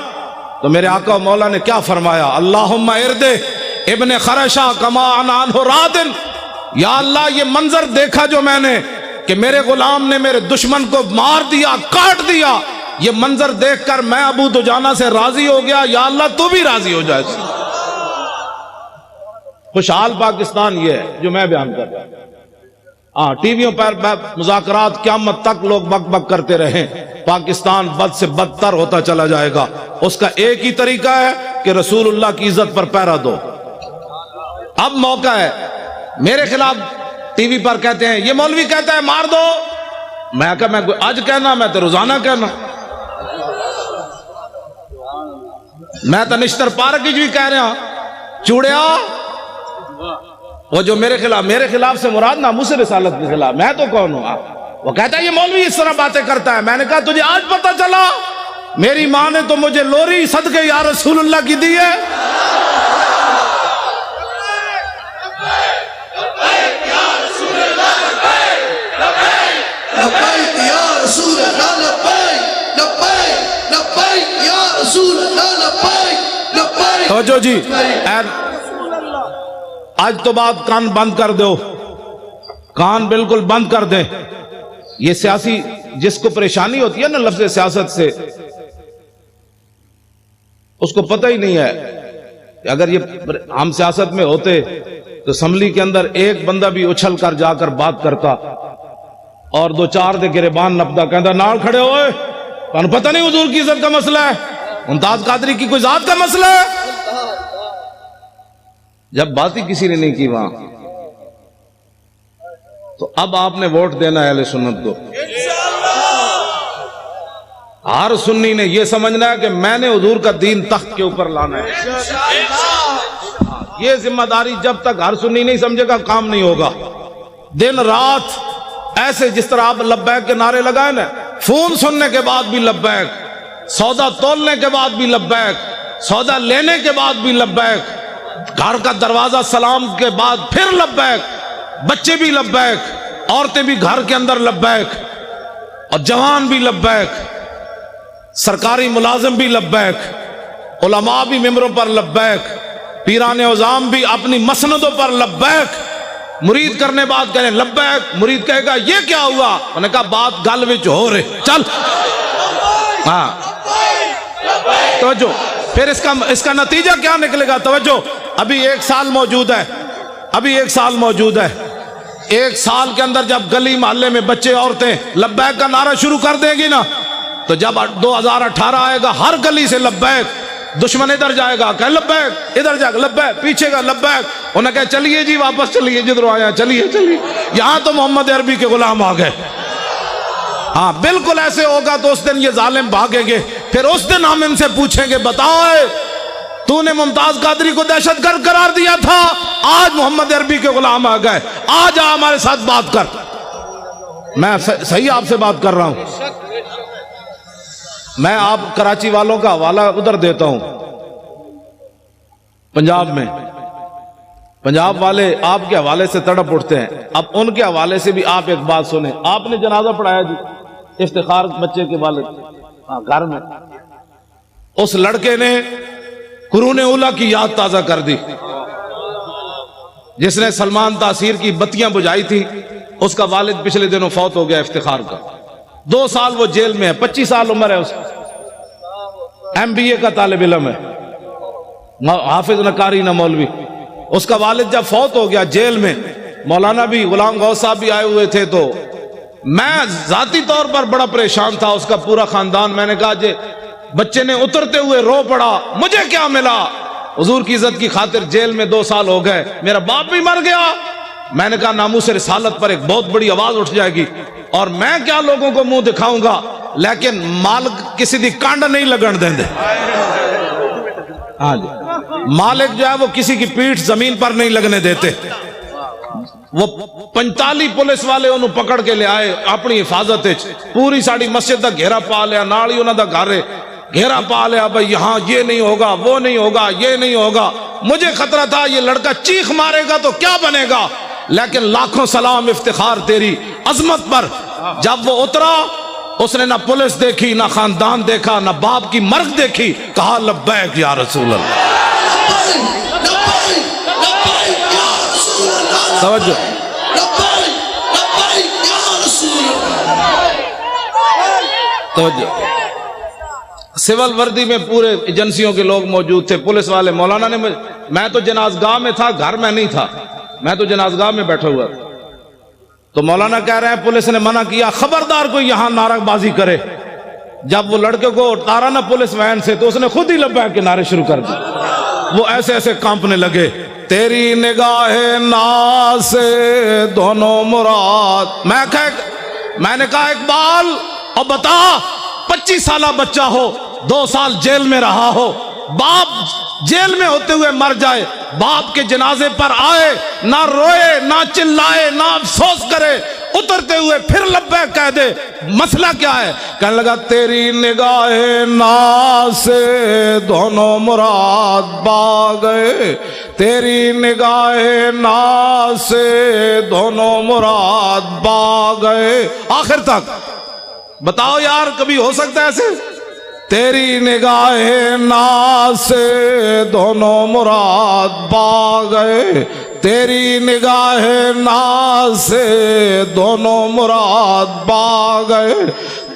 تو میرے آقا و مولا نے کیا فرمایا؟ اللہم ارد ابن خرشہ کما انا عنہ رادن، یا اللہ یہ منظر دیکھا جو میں نے کہ میرے غلام نے میرے دشمن کو مار دیا، کاٹ دیا، یہ منظر دیکھ کر میں ابو دجانہ سے راضی ہو گیا، یا اللہ تو بھی راضی ہو جائے۔ خوشحال پاکستان یہ ہے جو میں بیان کر رہا ہوں۔ ہاں ٹی ویوں پر مذاکرات قیامت تک لوگ بک بک کرتے رہیں، پاکستان بد سے بدتر ہوتا چلا جائے گا۔ اس کا ایک ہی طریقہ ہے کہ رسول اللہ کی عزت پر پہرا دو۔ اب موقع ہے، میرے خلاف ٹی وی پر کہتے ہیں یہ مولوی کہتا ہے مار دو، میں کہا میں کوئی آج کہنا، میں تو روزانہ کہنا، میں تو نشتر پارک بھی کہہ رہا چوڑیا، وہ جو میرے خلاف سے مراد ناموس رسالت کے خلاف، میں تو کون ہوں؟ وہ کہتا ہے یہ مولوی اس طرح باتیں کرتا ہے۔ میں نے کہا تجھے آج پتہ چلا؟ میری ماں نے تو مجھے لوری صدقے یا رسول اللہ کی دی ہے۔ توجہ جی، آج تو بات کان بند کر دو، کان بالکل بند کر دیں۔ یہ سیاسی جس کو پریشانی ہوتی ہے نا لفظ سیاست سے، اس کو پتہ ہی نہیں ہے کہ اگر یہ ہم سیاست میں ہوتے تو اسمبلی کے اندر ایک بندہ بھی اچھل کر جا کر بات کرتا اور دو چار دے گریبان نپتا، کہتا نال کھڑے ہوئے، تمہیں پتہ نہیں حضور کی عزت کا مسئلہ ہے، ممتاز قادری کی کوئی ذات کا مسئلہ ہے۔ جب بات ہی کسی نے نہیں کی وہاں، تو اب آپ نے ووٹ دینا ہے اہل سنت کو۔ ہر سنی نے یہ سمجھنا ہے کہ میں نے حضور کا دین تخت کے اوپر لانا ہے۔ یہ ذمہ داری جب تک ہر سنی نہیں سمجھے گا کام نہیں ہوگا۔ دن رات ایسے جس طرح آپ لبیک کے نعرے لگائے نا، فون سننے کے بعد بھی لبیک، سودا تولنے کے بعد بھی لبیک، سودا لینے کے بعد بھی لبیک، گھر کا دروازہ سلام کے بعد پھر لبیک، بچے بھی لبیک، عورتیں بھی گھر کے اندر لبیک، اور جوان بھی لبیک، سرکاری ملازم بھی لبیک، علماء بھی ممبروں پر لبیک، پیران عظام بھی اپنی مسندوں پر لبیک، مرید کرنے بعد کہنے لبیک، مرید کہے گا یہ کیا ہوا؟ انہوں نے کہا بات گل وچ ہو رہے، چل ہاں توجہ۔ پھر اس کا نتیجہ کیا نکلے گا؟ توجہ، ابھی 1 سال موجود ہے، ابھی 1 سال موجود ہے۔ 1 سال کے اندر جب گلی محلے میں بچے عورتیں لبیک کا نعرہ شروع کر دیں گی نا، تو جب 2018 آئے گا ہر گلی سے لبیک، دشمن ادھر جائے گا کہ لبیک، ادھر جائے گا لبیک، پیچھے کا لبیک، انہیں کہا چلیے جی واپس چلیے جدھر آیا، چلیے چلیے، یہاں تو محمد عربی کے غلام آ گئے۔ ہاں بالکل ایسے ہوگا تو اس دن یہ ظالم بھاگیں گے، پھر اس دن ہم ان سے پوچھیں گے بتاؤ تو نے ممتاز قادری کو دہشت گرد قرار دیا تھا، آج محمد عربی کے غلام آ گئے، آج آ ہمارے ساتھ بات کر۔ میں صحیح آپ سے بات کر رہا ہوں۔ میں آپ کراچی والوں کا حوالہ ادھر دیتا ہوں، پنجاب میں پنجاب والے آپ کے حوالے سے تڑپ اٹھتے ہیں۔ اب ان کے حوالے سے بھی آپ ایک بات سنیں۔ آپ نے جنازہ پڑھایا جی افتخار بچے کے والد گھر میں، اس لڑکے نے قرون اولیٰ کی یاد تازہ کر دی، جس نے سلمان تاثیر کی بتیاں بجھائی تھی، اس کا والد پچھلے دنوں فوت ہو گیا افتخار کا۔ 2 سال وہ جیل میں ہے، 25 سال عمر ہے اس کی، MBA کا طالب علم ہے، حافظ نہ قاری نہ مولوی۔ اس کا والد جب فوت ہو گیا جیل میں، مولانا بھی غلام غوث صاحب بھی آئے ہوئے تھے، تو میں ذاتی طور پر بڑا پریشان تھا، اس کا پورا خاندان۔ میں نے کہا جی بچے نے اترتے ہوئے رو پڑا، مجھے کیا ملا؟ حضور کی عزت کی خاطر جیل میں 2 سال ہو گئے، میرا باپ بھی مر گیا۔ میں نے کہا ناموس رسالت پر ایک بہت بڑی آواز اٹھ جائے گی، اور میں کیا لوگوں کو منہ دکھاؤں گا، لیکن مالک کسی دی کانڈ نہیں لگن دیں دے۔ ہاں جی، مالک جو ہے وہ کسی کی پیٹھ زمین پر نہیں لگنے دیتے۔ وہ 45 پولیس والے انہوں پکڑ کے لے آئے اپنی حفاظت، پوری ساڑی مسجد دا گھیرا پا لیا، نالی انہوں دا گھر گھیرا پا لیا، بھائی یہاں یہ نہیں ہوگا، وہ نہیں ہوگا، یہ نہیں ہوگا۔ مجھے خطرہ تھا یہ لڑکا چیخ مارے گا تو کیا بنے گا، لیکن لاکھوں سلام افتخار تیری عظمت پر۔ جب وہ اترا، اس نے نہ پولیس دیکھی، نہ خاندان دیکھا، نہ باپ کی مرگ دیکھی، کہا لبیک یا رسول اللہ۔ توجہ، توجہ۔ سول وردی میں پورے ایجنسیوں کے لوگ موجود تھے، پولیس والے۔ مولانا نے میں تو جنازگاہ میں تھا، گھر میں نہیں تھا، میں تو جنازگاہ میں بیٹھا ہوا تھا۔ تو مولانا کہہ رہے ہیں پولیس نے منع کیا، خبردار کوئی یہاں نعرہ بازی کرے۔ جب وہ لڑکے کو اتارا نا پولیس وین سے، تو اس نے خود ہی لبیک کے نعرے شروع کر دی۔ وہ ایسے ایسے کانپنے لگے۔ تیری نگاہ ناز سے دونوں مراد۔ میں نے کہا اقبال اب بتا، 25 سالہ بچہ ہو، 2 سال جیل میں رہا ہو، باپ جیل میں ہوتے ہوئے مر جائے، باپ کے جنازے پر آئے، نہ روئے، نہ چلائے، نہ افسوس کرے، اترتے ہوئے پھر لبیک کہہ دے، مسئلہ کیا ہے؟ کہنے لگا تیری نگاہ ناز سے دونوں مراد با گئے، تیری نگاہ ناز سے دونوں مراد با گئے۔ آخر تک بتاؤ یار، کبھی ہو سکتا ہے ایسے؟ تیری نگاہ ناز سے دونوں مراد با گئے، تیری نگاہ ناز سے دونوں مراد با گئے،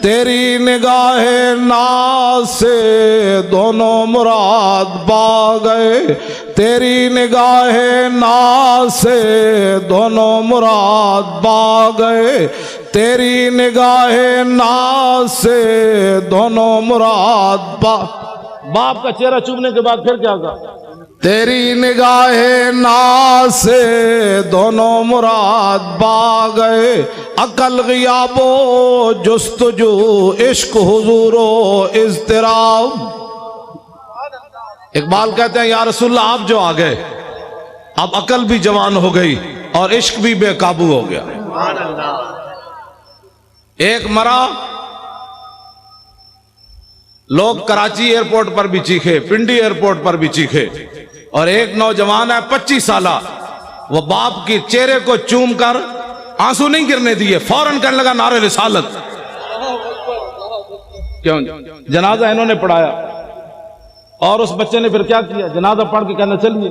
تیری نگاہ ناز سے دونوں مراد با گئے، تیری نگاہ ناز سے دونوں مراد با گئے، تیری نگاہ ناز سے دونوں مراد باپ کا چہرہ چومنے کے بعد پھر کیا کہا؟ تیری نگاہ ناز سے دونوں مراد با گئے، عقل غیاب و جستجو، عشق حضور و اضطراب۔ اقبال کہتے ہیں یا رسول اللہ آپ جو آ گئے، اب عقل بھی جوان ہو گئی اور عشق بھی بے قابو ہو گیا۔ ایک مرا، لوگ کراچی ایئرپورٹ پر بھی چیخے، پنڈی ایئرپورٹ پر بھی چیخے، اور ایک نوجوان ہے 25 سالہ، وہ باپ کے چہرے کو چوم کر آنسو نہیں گرنے دیے، فوراً کہنے لگا نعرہ رسالت۔ کیوں؟ جنازہ انہوں نے پڑھایا، اور اس بچے نے پھر کیا کیا؟ جنازہ پڑھ کے کہنا چلیے۔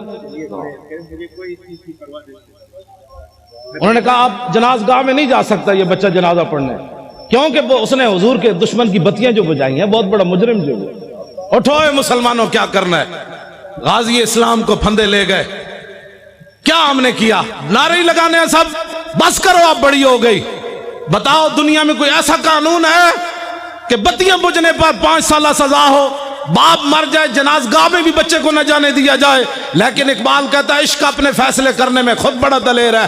انہوں نے کہا آپ جنازگاہ میں نہیں جا سکتا یہ بچہ جنازہ پڑھنے، کیونکہ اس نے حضور کے دشمن کی بتیاں جو بجائی ہیں، بہت بڑا مجرم جو ہے۔ اٹھو اے مسلمانوں، کیا کرنا ہے؟ غازی اسلام کو پھندے لے گئے، کیا ہم نے کیا؟ نعرے لگانے ہیں سب، بس کرو اب بڑی ہو گئی۔ بتاؤ دنیا میں کوئی ایسا قانون ہے کہ بتیاں بجھنے پر 5 سالہ سزا ہو، باپ مر جائے جنازگاہ میں بھی بچے کو نہ جانے دیا جائے؟ لیکن اقبال کہتا ہے عشق اپنے فیصلے کرنے میں خود بڑا دلیر ہے۔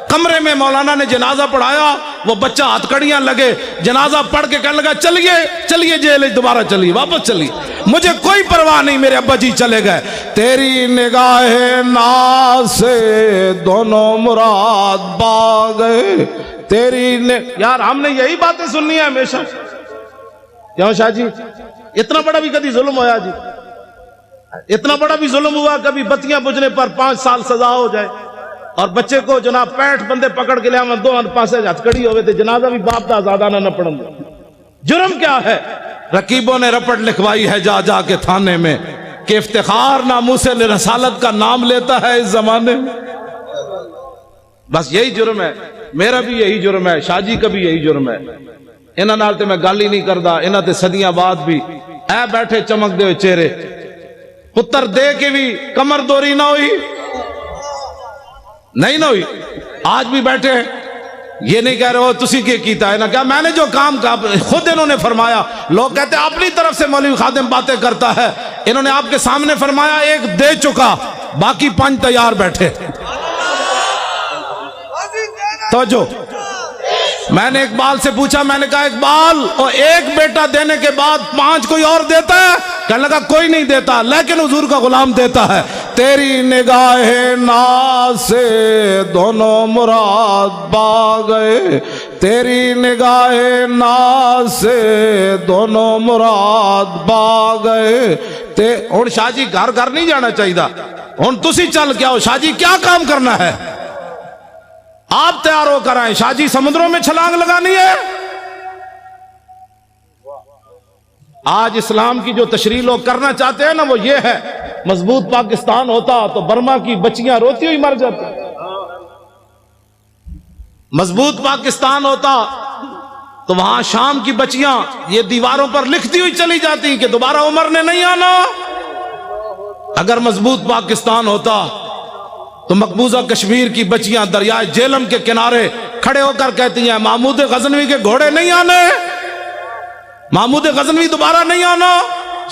کمرے میں مولانا نے جنازہ پڑھایا، وہ بچہ ہتھکڑیاں لگے، جنازہ پڑھ کے کہنے لگا چلیے چلیے جیل دوبارہ چلیے، واپس چلیے، مجھے کوئی پرواہ نہیں، میرے ابا جی چلے گئے۔ تیری نگاہ ناز سے دونوں مراد پا گئے، یار ہم نے یہی باتیں سننی ہے ہمیشہ۔ کیوں شاہ جی اتنا بڑا بھی کبھی ظلم ہوا جی؟ اتنا بڑا بھی ظلم ہوا کبھی بتیاں بجھنے پر 5 سال سزا ہو جائے اور بچے کو جناب 65 بندے پکڑ کے لیا میں 2 پاسے ہتھکڑی ہوئے تھے، جنازہ بھی باپ دا زادانہ نہ پڑھن دے۔ جرم کیا ہے؟ رقیبوں نے رپٹ لکھوائی ہے جا جا کے تھانے میں کہ افتخار ناموس رسالت کا نام لیتا ہے اس زمانے میں۔ بس یہی جرم ہے، میرا بھی یہی جرم ہے، شاہ جی کا بھی یہی جرم ہے۔ انہاں نال تے میں گل ہی نہیں کردا، انہاں تے صدیاں بعد بھی اے بیٹھے چمک دے ہوئے چہرے، پتر دے کے بھی کمر دوری نہ ہوئی، نہیں نہ ہوئی، آج بھی بیٹھے ہیں۔ یہ نہیں کہہ رہے ہو تسی کیا کیتا ہے، نہ کہا میں نے جو کام کہا، خود انہوں نے فرمایا۔ لوگ کہتے ہیں اپنی طرف سے مولوی خادم باتیں کرتا ہے، انہوں نے آپ کے سامنے فرمایا 1 دے چکا، باقی 5 تیار بیٹھے۔ توجہ، میں نے اقبال سے پوچھا، میں نے کہا اقبال اور 1 بیٹا دینے کے بعد 5 کوئی اور دیتا ہے؟ کہنے لگا کوئی نہیں دیتا، لیکن حضور کا غلام دیتا ہے۔ تیری نگاہ ناز سے دونوں مراد پا گئے، تیری نگاہ ناز سے دونوں مراد پا گئے۔ ہن شاہ جی گھر گھر نہیں جانا چاہیے، ہن تسی چل کے آؤ، شاہ جی کیا کام کرنا ہے آپ تیار ہو کر آئیں، شاہ جی سمندروں میں چھلانگ لگانی ہے۔ آج اسلام کی جو تشریح لوگ کرنا چاہتے ہیں نا وہ یہ ہے، مضبوط پاکستان ہوتا تو برما کی بچیاں روتی ہوئی مر جاتی، مضبوط پاکستان ہوتا تو وہاں شام کی بچیاں یہ دیواروں پر لکھتی ہوئی چلی جاتی کہ دوبارہ عمر نے نہیں آنا۔ اگر مضبوط پاکستان ہوتا تو مقبوضہ کشمیر کی بچیاں دریائے جیلم کے کنارے کھڑے ہو کر کہتی ہیں محمود غزنوی کے گھوڑے نہیں آنے، محمود غزنوی دوبارہ نہیں آنا،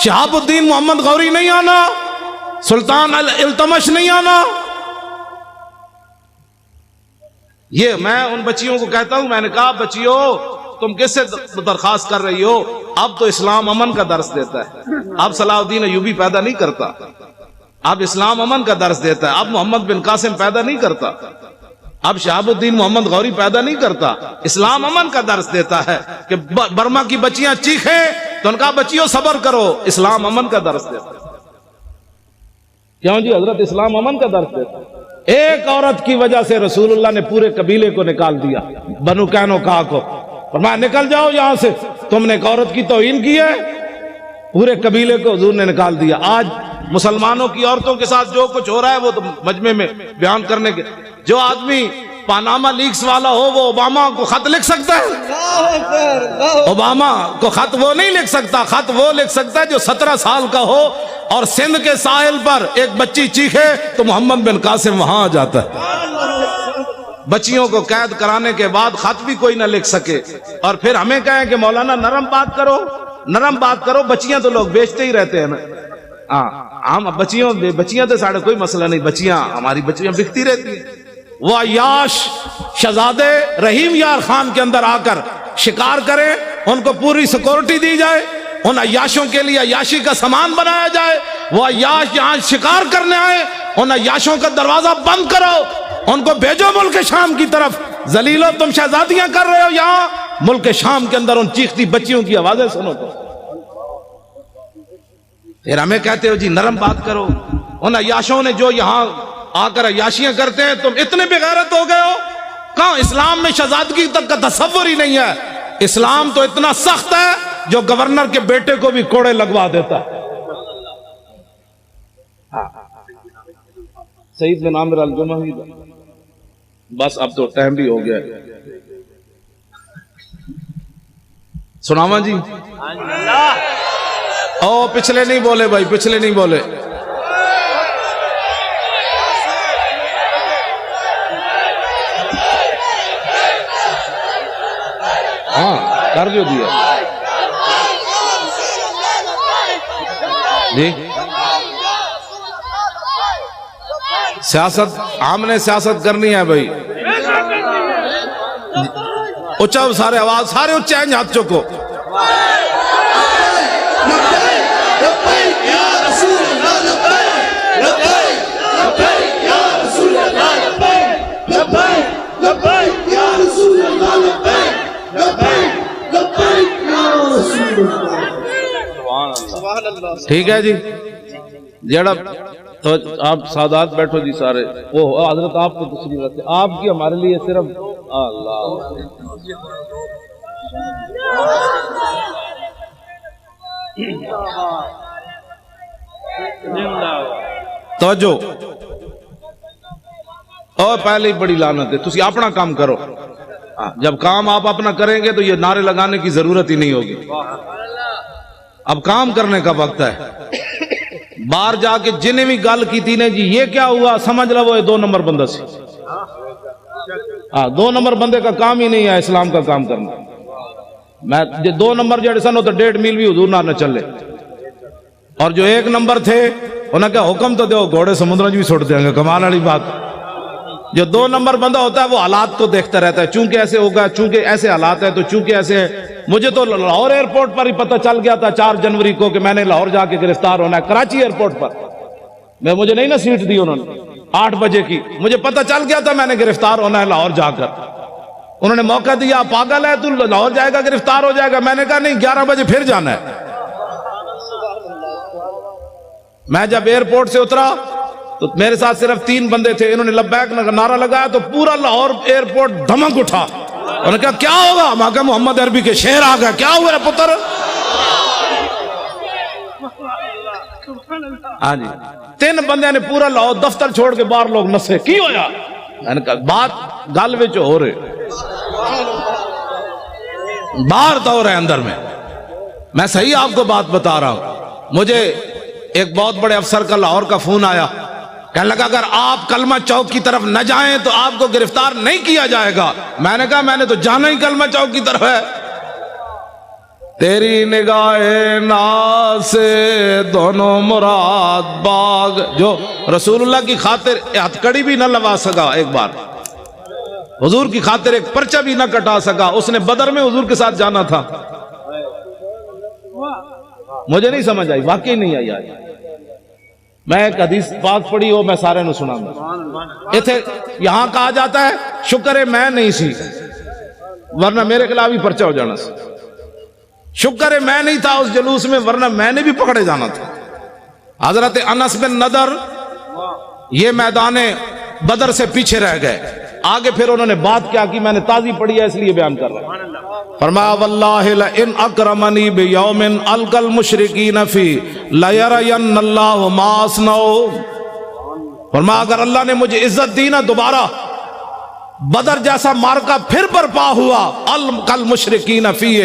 شہاب الدین محمد غوری نہیں آنا، سلطان التمش نہیں آنا۔ یہ میں ان بچیوں کو کہتا ہوں، میں نے کہا بچیوں تم کس سے درخواست کر رہی ہو؟ اب تو اسلام امن کا درس دیتا ہے، اب صلاح الدین ایوبی پیدا نہیں کرتا، اب اسلام امن کا درس دیتا ہے، اب محمد بن قاسم پیدا نہیں کرتا، اب شہاب الدین محمد غوری پیدا نہیں کرتا، اسلام امن کا درس دیتا ہے کہ برما کی بچیاں چیخیں تو ان کا بچیوں صبر کرو، اسلام امن کا درس دیتا ہے۔ کیوں جی حضرت اسلام امن کا درس دیتا ہے۔ ایک عورت کی وجہ سے رسول اللہ نے پورے قبیلے کو نکال دیا، بنو قینقاع کو، فرمایا نکل جاؤ یہاں سے، تم نے ایک عورت کی توہین کی ہے، پورے قبیلے کو حضور نے نکال دیا۔ آج مسلمانوں کی عورتوں کے ساتھ جو کچھ ہو رہا ہے وہ تو مجمع میں بیان کرنے کے، جو آدمی پاناما لیکس والا ہو وہ اوباما کو خط لکھ سکتا ہے؟ اوباما کو خط وہ نہیں لکھ سکتا، خط وہ لکھ سکتا ہے جو 17 سال کا ہو اور سندھ کے ساحل پر ایک بچی چیخے تو محمد بن قاسم وہاں آ جاتا ہے۔ بچیوں کو قید کرانے کے بعد خط بھی کوئی نہ لکھ سکے اور پھر ہمیں کہیں کہ مولانا نرم بات کرو، نرم بات کرو، بچیاں تو لوگ بیچتے ہی رہتے ہیں نا۔ ہم بچیاں تو ساڑھے کوئی مسئلہ نہیں، بچیاں ہماری بچیاں بکتی رہتی ہیں۔ وہ عیاش شہزادے رحیم یار خان کے اندر آ کر شکار کریں، ان کو پوری سیکورٹی دی جائے، ان عیاشوں کے لیے عیاشی کا سامان بنایا جائے، وہ عیاش یہاں شکار کرنے آئے، ان عیاشوں کا دروازہ بند کرو، ان کو بھیجو ملک شام کی طرف، ذلیلو تم شہزادیاں کر رہے ہو یہاں، ملک شام کے اندر ان چیختی بچیوں کی آوازیں سنو تو۔ پھر ہمیں کہتے ہو جی نرم بات کرو، ان عیاشوں نے جو یہاں آ کر عیاشیاں کرتے ہیں تم اتنے بے غیرت ہو گئے ہو؟ کہاں اسلام میں شہزادگی تک کا تصور ہی نہیں ہے۔ اسلام تو اتنا سخت ہے جو گورنر کے بیٹے کو بھی کوڑے لگوا دیتا ہے۔ سعید بن عامر الجمحی، بس اب تو ٹائم بھی ہو گیا ہے، سناواں جی؟ او پچھلے نہیں بولے بھائی، پچھلے نہیں بولے۔ ہاں کر جو دیا جی۔ سیاست ہم نے سیاست کرنی ہے بھائی، اچھا سارے آواز سارے اچھے ہیں ہاتھ چکو ٹھیک ہے جی جڑا تو آپ سادات بیٹھو جی سارے وہ حضرت آپ کو تشریف رکھتے آپ کی ہمارے لیے صرف اللہ توجہ اور پہلے ہی بڑی لعنت ہے تسی اپنا کام کرو جب کام آپ اپنا کریں گے تو یہ نعرے لگانے کی ضرورت ہی نہیں ہوگی اب کام کرنے کا وقت ہے باہر جا کے جنہیں بھی گل کی تھی نے جی یہ کیا ہوا سمجھ لو وہ 2 نمبر بندہ سی 2 نمبر بندے کا کام ہی نہیں ہے اسلام کا کام کرنا میں 2 نمبر جڑے سن تو 1.5 میل بھی حضور نہ چلے اور جو 1 نمبر تھے انہوں نے کہا حکم تو دو گھوڑے سمندر بھی چھوڑ دیں گے کمال والی بات جو 2 نمبر بندہ ہوتا ہے وہ حالات کو دیکھتا رہتا ہے چونکہ ایسے ہوگا چونکہ ایسے حالات ہیں تو چونکہ ایسے ہے مجھے تو لاہور ایئرپورٹ پر ہی پتہ چل گیا تھا 4 جنوری کو کہ میں نے لاہور جا کے گرفتار ہونا ہے کراچی ایئرپورٹ پر مجھے نہیں نا سیٹ دی انہوں نے 8 بجے کی مجھے پتہ چل گیا تھا میں نے گرفتار ہونا ہے لاہور جا کر انہوں نے موقع دیا پاگل ہے تو لاہور جائے گا گرفتار ہو جائے گا میں نے کہا نہیں 11 بجے پھر جانا ہے میں جب ایئرپورٹ سے اترا تو میرے ساتھ صرف 3 بندے تھے انہوں نے لبیک نعرہ لگایا تو پورا لاہور ایئرپورٹ دھمک اٹھا انہوں نے کہا کیا ہوگا میں کہا محمد عربی کے شعر آ گیا کیا ہوا ہے پتر ہاں جی 3 بندے نے پورا لاہور دفتر چھوڑ کے باہر لوگ نسے کی ہویا میں نے کہا بات گل وچ ہو رہے باہر تو ہو رہے اندر میں صحیح آپ کو بات بتا رہا ہوں مجھے ایک بہت بڑے افسر کا لاہور کا فون آیا کہنے لگا اگر آپ کلمہ چوک کی طرف نہ جائیں تو آپ کو گرفتار نہیں کیا جائے گا میں نے کہا میں نے تو جانا ہی کلمہ چوک کی طرف ہے تیری نگاہ ناز سے دونوں مراد باغ جو رسول اللہ کی خاطر ہتھکڑی بھی نہ لگا سکا ایک بار حضور کی خاطر ایک پرچہ بھی نہ کٹا سکا اس نے بدر میں حضور کے ساتھ جانا تھا مجھے نہیں سمجھ آئی واقعی نہیں آئی آج میں ایک حدیث پاک پڑھی ہو میں سارے نو سنا گا یہاں کہا جاتا ہے شکر ہے میں نہیں سی ورنہ میرے خلاف ہی پرچہ ہو جانا سی شکر ہے میں نہیں تھا اس جلوس میں ورنہ میں نے بھی پکڑے جانا تھا حضرت انس بن نضر یہ میدان بدر سے پیچھے رہ گئے آگے پھر انہوں نے بات کیا کی میں نے تازی پڑھی ہے اس لیے بیان کر رہا ہوں فرمایا واللہ لئن اکرمنی بیوم القى المشرکین فی لیرین اللہ ما اصنعوا فرمایا اگر اللہ نے مجھے عزت دی نا دوبارہ بدر جیسا مارکا پھر برپا ہوا القى المشرکین فی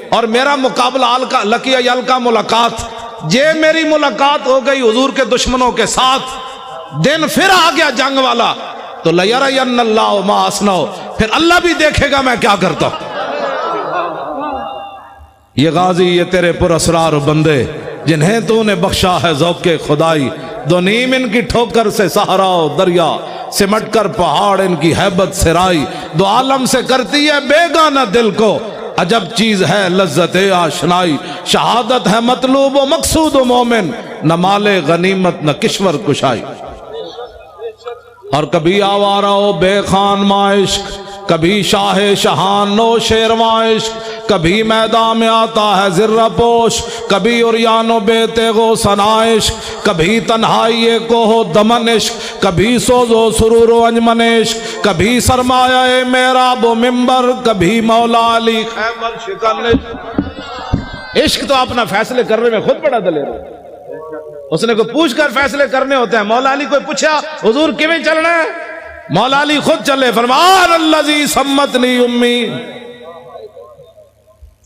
اور میرا مقابلہ لقی القى ملاقات یہ میری ملاقات ہو گئی حضور کے دشمنوں کے ساتھ دن پھر آ گیا جنگ والا تو لیرین اللہ ما اصنعوا پھر اللہ بھی دیکھے گا میں کیا کرتا ہوں یہ غازی یہ تیرے پر اسرار بندے جنہیں تو نے بخشا ہے ذوق خدائی دو نیم ان کی ٹھوکر سے صحرا و دریا سمٹ کر پہاڑ ان کی ہیبت سرائی دو عالم سے کرتی ہے بیگانہ دل کو عجب چیز ہے لذت آشنائی شہادت ہے مطلوب و مقصود و مومن نہ مال غنیمت نہ کشور کشائی اور کبھی آوارہ و بے خان معاشق کبھی شاہ شہان نو شیرواں عشق کبھی میدان میں آتا ہے ذرہ پوش کبھی اریان و بے تیغ و ثنا عشق کبھی تنہائی کوہ و دمن عشق کبھی سوز و سرور و انجمن عشق کبھی سرمایہ محراب و منبر کبھی مولا علی خیبر شکن عشق تو اپنا فیصلے کرنے میں خود بڑا دلیر ہے اس نے کوئی پوچھ کر فیصلے کرنے ہوتے ہیں مولا علی کوئی پوچھا حضور کیویں چلنا ہے مولا علی خود چلے فرمان الذی سمتنی امی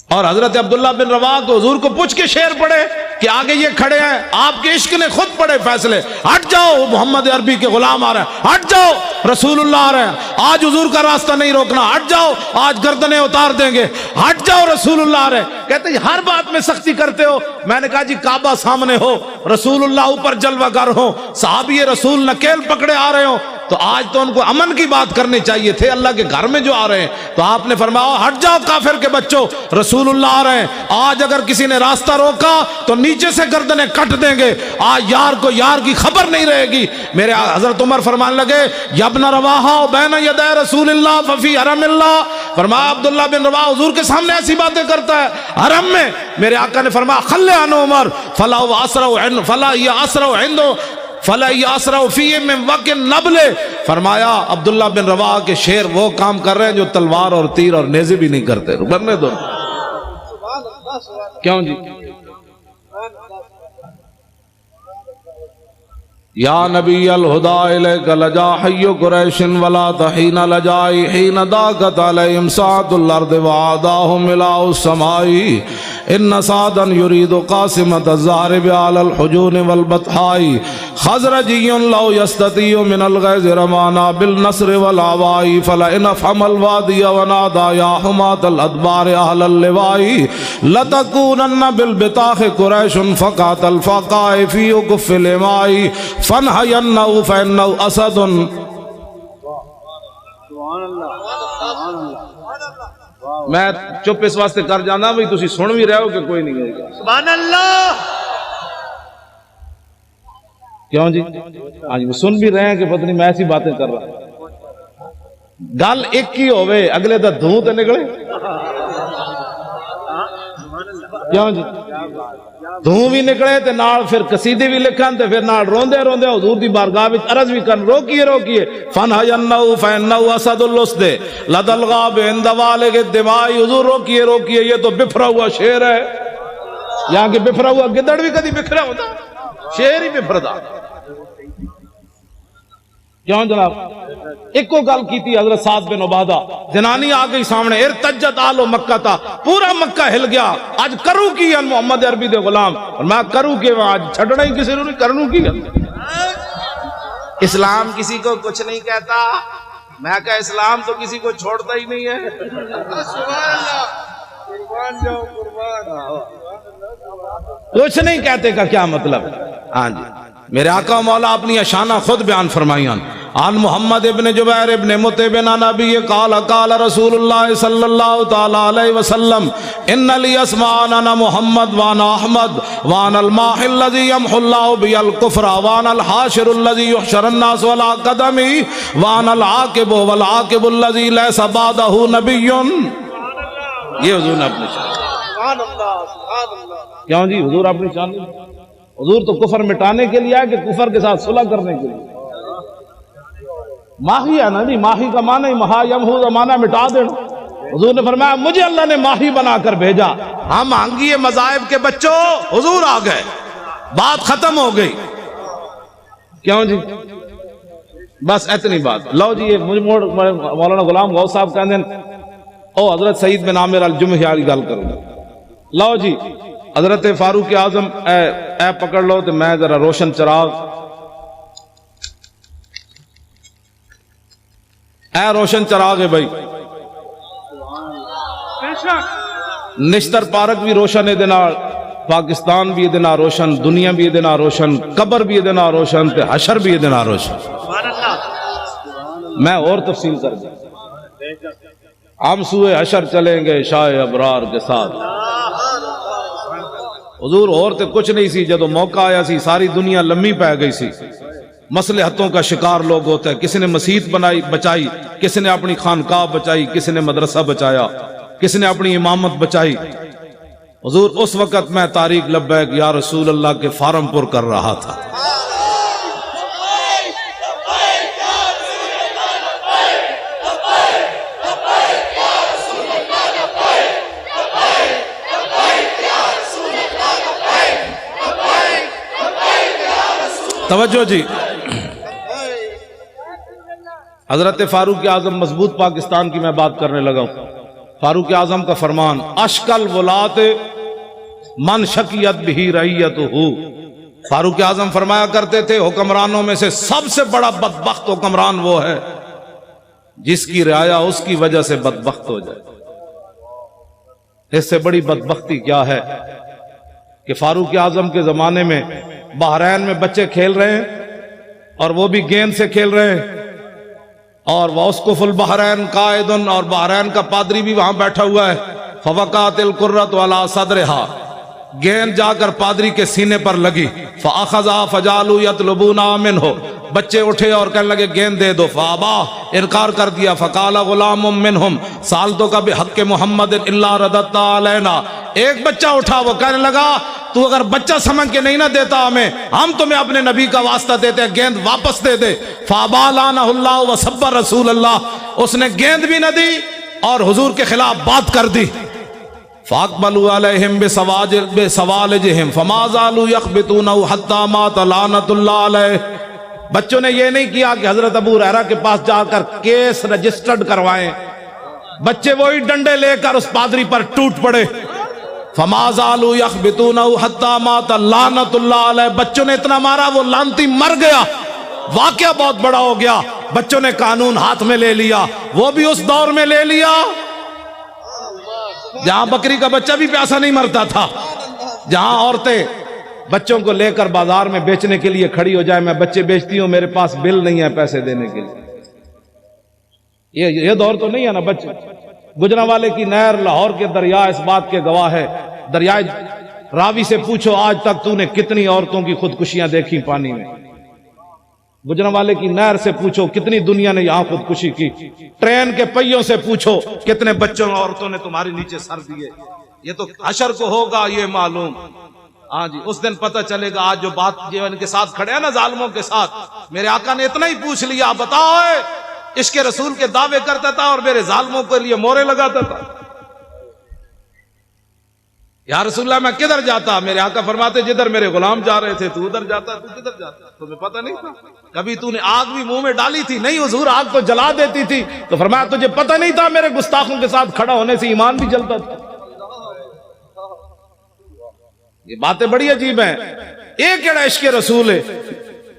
اور حضرت عبداللہ بن رواح کو حضور کو پوچھ کے شعر پڑھے کہ آگے یہ کھڑے ہیں آپ کے عشق نے خود پڑھے فیصلے ہٹ جاؤ محمد عربی کے غلام آ رہے ہیں ہٹ جاؤ رسول اللہ آ رہے ہیں آج حضور کا راستہ نہیں روکنا ہٹ جاؤ آج گردنیں اتار دیں گے ہٹ جاؤ رسول اللہ آ رہے ہیں کہتے ہیں ہر بات میں سختی کرتے ہو میں نے کہا جی کعبہ سامنے ہو رسول اللہ اوپر جلوہ گر ہو صحابی رسول نکیل پکڑے آ رہے ہو تو آج تو ان کو امن کی بات کرنی چاہیے تھے، اللہ کے گھر میں جو آ رہے ہیں تو آپ نے فرمایا ہٹ جاؤ کافر کے بچوں، رسول اللہ آ رہے ہیں، آج اگر کسی نے راستہ روکا تو نیچے سے گردنیں کٹ دیں گے، آج یار کو یار کی خبر نہیں رہے گی۔ میرے حضرت عمر فرمانے لگے یا ابن رواحہ بین یدی رسول اللہ ففی حرم اللہ، فرمایا عبداللہ بن رواحہ حضور کے سامنے ایسی باتیں کرتا ہے حرم میں۔ میرے آقا نے فرمایا خلے عنہ عمر فلا یاسرع فی من وقت النبل، فرمایا عبداللہ بن رواحہ کے شیر وہ کام کر رہے ہیں جو تلوار اور تیر اور نیزے بھی نہیں کرتے، برنے دو کیوں جی؟ یا نبی الہدا الیک لجا حی قریش ولا تحین لجائی حین داکت علیہم ساعت الارض وعاداہم ملاء السماء ان سعدا یرید قاسمت الزہرب علی الحجون والبطحاء خزرجی لو یستطیع من الغیظ رمانا بالنصر والعواء فلئن افحم الوادی ونادا یا حمات الادبار اہل اللواء لتکونن بالبطاخ قریش فقاتل فقاء فی اکف الاماء فَنْحَيَنَّهُ فَإِنَّهُ أَسَدٌ۔ میں چپ اس واسطے کر جانا بھئی تسی سن بھی رہے ہو کہ کوئی نہیں ہے؟ سبحان اللہ! کیوں جی؟ آج میں سن بھی رہے ہیں کہ پتہ نہیں میں ایسی باتیں کر رہا ہوں۔ گل ایک ہی ہوئے اگلے دا دھوں تے نکلے، کیوں جی؟ دھوں بھی نکلے تے نال پھر قصیدے بھی لکھن تے پھر نال روندے روندے حضور دی بارگاہ وچ عرض بھی کرن روکیے روکیے فَنْحَيَنَّهُ فَإِنَّهُ أَسَدُ اللُّسْدِ لَدَى الْغَابِ عِنْدَ وَالِغِ الدِّمَاءِ، حضور روکیے روکیے یہ تو بفرا ہوا شیر ہے، یہاں کہ بفرا ہوا گدڑ بھی کدی بکھرا ہوتا، شیر ہی بفردا۔ کیوں جناب؟ ایک کو گل کی تھی حضرت سعد بن عبادہ، جنانی آ گئی سامنے، ارتجت آل مکہ تھا، پورا مکہ ہل گیا، آج کروں کی ہے محمد عربی دے غلام، اور میں کروں کہ آج چھڑنا ہی کسی نے کرنوں کی ہے۔ اسلام کسی کو کچھ نہیں کہتا، میں کہا اسلام تو کسی کو چھوڑتا ہی نہیں ہے۔ کچھ نہیں کہتے کا کیا مطلب؟ ہاں جی، میرے آقا مولا اپنی اشانہ خود بیان فرمائیان۔ عن محمد ابن جبیر ابن مطعب عن نبی قال قال رسول اللہ صلی اللہ تعالی علیہ وسلم ان لی اسمان انا محمد وانا احمد وانا الماح الذي يمحو الله بي الكفر وانا الحاشر الذي يحشر الناس ولا قدمي وانا العاقب والعاقب الذي ليس بعده نبي۔ یہ حضور نے اپنی شان، سبحان اللہ سبحان اللہ۔ کیوں جی حضور اپنی شان؟ حضور تو کفر مٹانے کے لیے ہے کہ کفر کے ساتھ صلح کرنے کے لیے؟ ماہی ہے نا جی، ماہی کا معنی مہا یمحو کا معنی مٹا دینا۔ حضور نے فرمایا مجھے اللہ نے ماہی بنا کر بھیجا، ہم آنگیے مذاہب کے بچوں حضور آ گئے، بات ختم ہو گئی۔ کیوں جی؟ بس اتنی بات۔ لو جی یہ مولانا غلام غوث صاحب کہتے ہیں او حضرت سعید بن عامر الجمحی والی گل کروں گا۔ لو جی حضرت فاروق اعظم اے پکڑ لو تو میں ذرا روشن چراغ، اے روشن چراغ ہے بھائی، نشتر پارک بھی روشن ہے دینا، پاکستان بھی دینا روشن، دنیا بھی دینا روشن، قبر بھی دینا روشن، تے حشر بھی دینا روشن۔ میں اور تفصیل کر دوں، ہم سوئے حشر چلیں گے شاہ ابرار کے ساتھ۔ حضور اور تے کچھ نہیں سی، جدو موقع آیا سی ساری دنیا لمبی پہ گئی سی، مصلحتوں کا شکار لوگ ہوتا ہے، کسی نے مسجد بنائی بچائی، کسی نے اپنی خانقاہ بچائی، کسی نے مدرسہ بچایا، کسی نے اپنی امامت بچائی۔ حضور اس وقت میں طارق لبیک یا رسول اللہ کے فارم پر کر رہا تھا۔ توجہ جی، حضرت فاروق اعظم مضبوط پاکستان کی میں بات کرنے لگا ہوں۔ فاروق اعظم کا فرمان اشکل ولات من شکیت بھی رعیتہ، فاروق اعظم فرمایا کرتے تھے حکمرانوں میں سے سب سے بڑا بدبخت حکمران وہ ہے جس کی رعایا اس کی وجہ سے بدبخت ہو جائے۔ اس سے بڑی بدبختی کیا ہے کہ فاروق اعظم کے زمانے میں بحرین میں بچے کھیل رہے ہیں اور وہ بھی گیند سے کھیل رہے ہیں، اور واسقف البحرین قائد، اور بحرین کا پادری بھی وہاں بیٹھا ہوا ہے. فوقعت القرۃ علی صدرہا، گیند جا کر پادری کے سینے پر لگی. فاخذا فجعلوا یطلبون منہ، بچے اٹھے اور کہنے لگے گیند دے دو. فابا، انکار کر دیا. فقال غلام منہم سالتک بحق محمد الا رددت علینا، ایک بچہ اٹھا، وہ کہنے لگا تو اگر بچہ سمجھ کے نہیں نہ دیتا ہمیں، ہم تمہیں اپنے نبی کا واسطہ دیتے، گیند واپس دے دے. فابا لعنہ اللہ وسب رسول اللہ، اس نے گیند بھی نہ دی اور حضور کے خلاف بات کر دی. فاقبلوا علیہم بسوالجہم فما زالوا یخبطونہ حتی مات لعنۃ اللہ علیہ. بچوں نے یہ نہیں کیا کہ حضرت ابو ہریرہ کے پاس جا کر کیس رجسٹرڈ کروائیں، بچے وہی ڈنڈے لے کر اس پادری پر ٹوٹ پڑے. فما زالوا یخبطونہ حتی مات لعنۃ اللہ علیہ، بچوں نے اتنا مارا وہ لعنتی مر گیا. واقعہ بہت بڑا ہو گیا، بچوں نے قانون ہاتھ میں لے لیا. وہ بھی اس دور میں لے لیا جہاں بکری کا بچہ بھی پیاسا نہیں مرتا تھا، جہاں عورتیں بچوں کو لے کر بازار میں بیچنے کے لیے کھڑی ہو جائے، میں بچے بیچتی ہوں، میرے پاس بل نہیں ہے پیسے دینے کے لیے. یہ دور تو نہیں ہے نا. بچے گجرانوالے کی نہر لاہور کے دریا اس بات کے گواہ ہے. دریائے راوی سے پوچھو آج تک تو نے کتنی عورتوں کی خودکشیاں دیکھی پانی میں. گجرانوالے کی نہر سے پوچھو کتنی دنیا نے یہاں خودکشی کی. ٹرین کے پہیوں سے پوچھو کتنے بچوں اور عورتوں نے تمہارے نیچے سر دیے. یہ تو حشر کو ہوگا یہ معلوم. ہاں جی، اس دن پتہ چلے گا. آج جو بات جو ان کے ساتھ کھڑے ہیں نا ظالموں کے ساتھ، میرے آقا نے اتنا ہی پوچھ لیا، بتاؤ عشق رسول کے دعوے کرتا تھا اور میرے ظالموں کے لیے مورے لگاتا تھا. یا رسول اللہ میں کدھر جاتا؟ میرے آقا فرماتے جدھر میرے غلام جا رہے تھے تو ادھر جاتا. تو کدھر جاتا؟ تمہیں پتہ نہیں تھا؟ کبھی تو نے آگ بھی منہ میں ڈالی تھی؟ نہیں حضور، آگ تو جلا دیتی تھی. تو فرمایا تجھے پتہ نہیں تھا میرے گستاخوں کے ساتھ کھڑا ہونے سے ایمان بھی جلتا تھا. یہ باتیں بڑی عجیب ہیں. ایک کیڑا عشق رسول ہے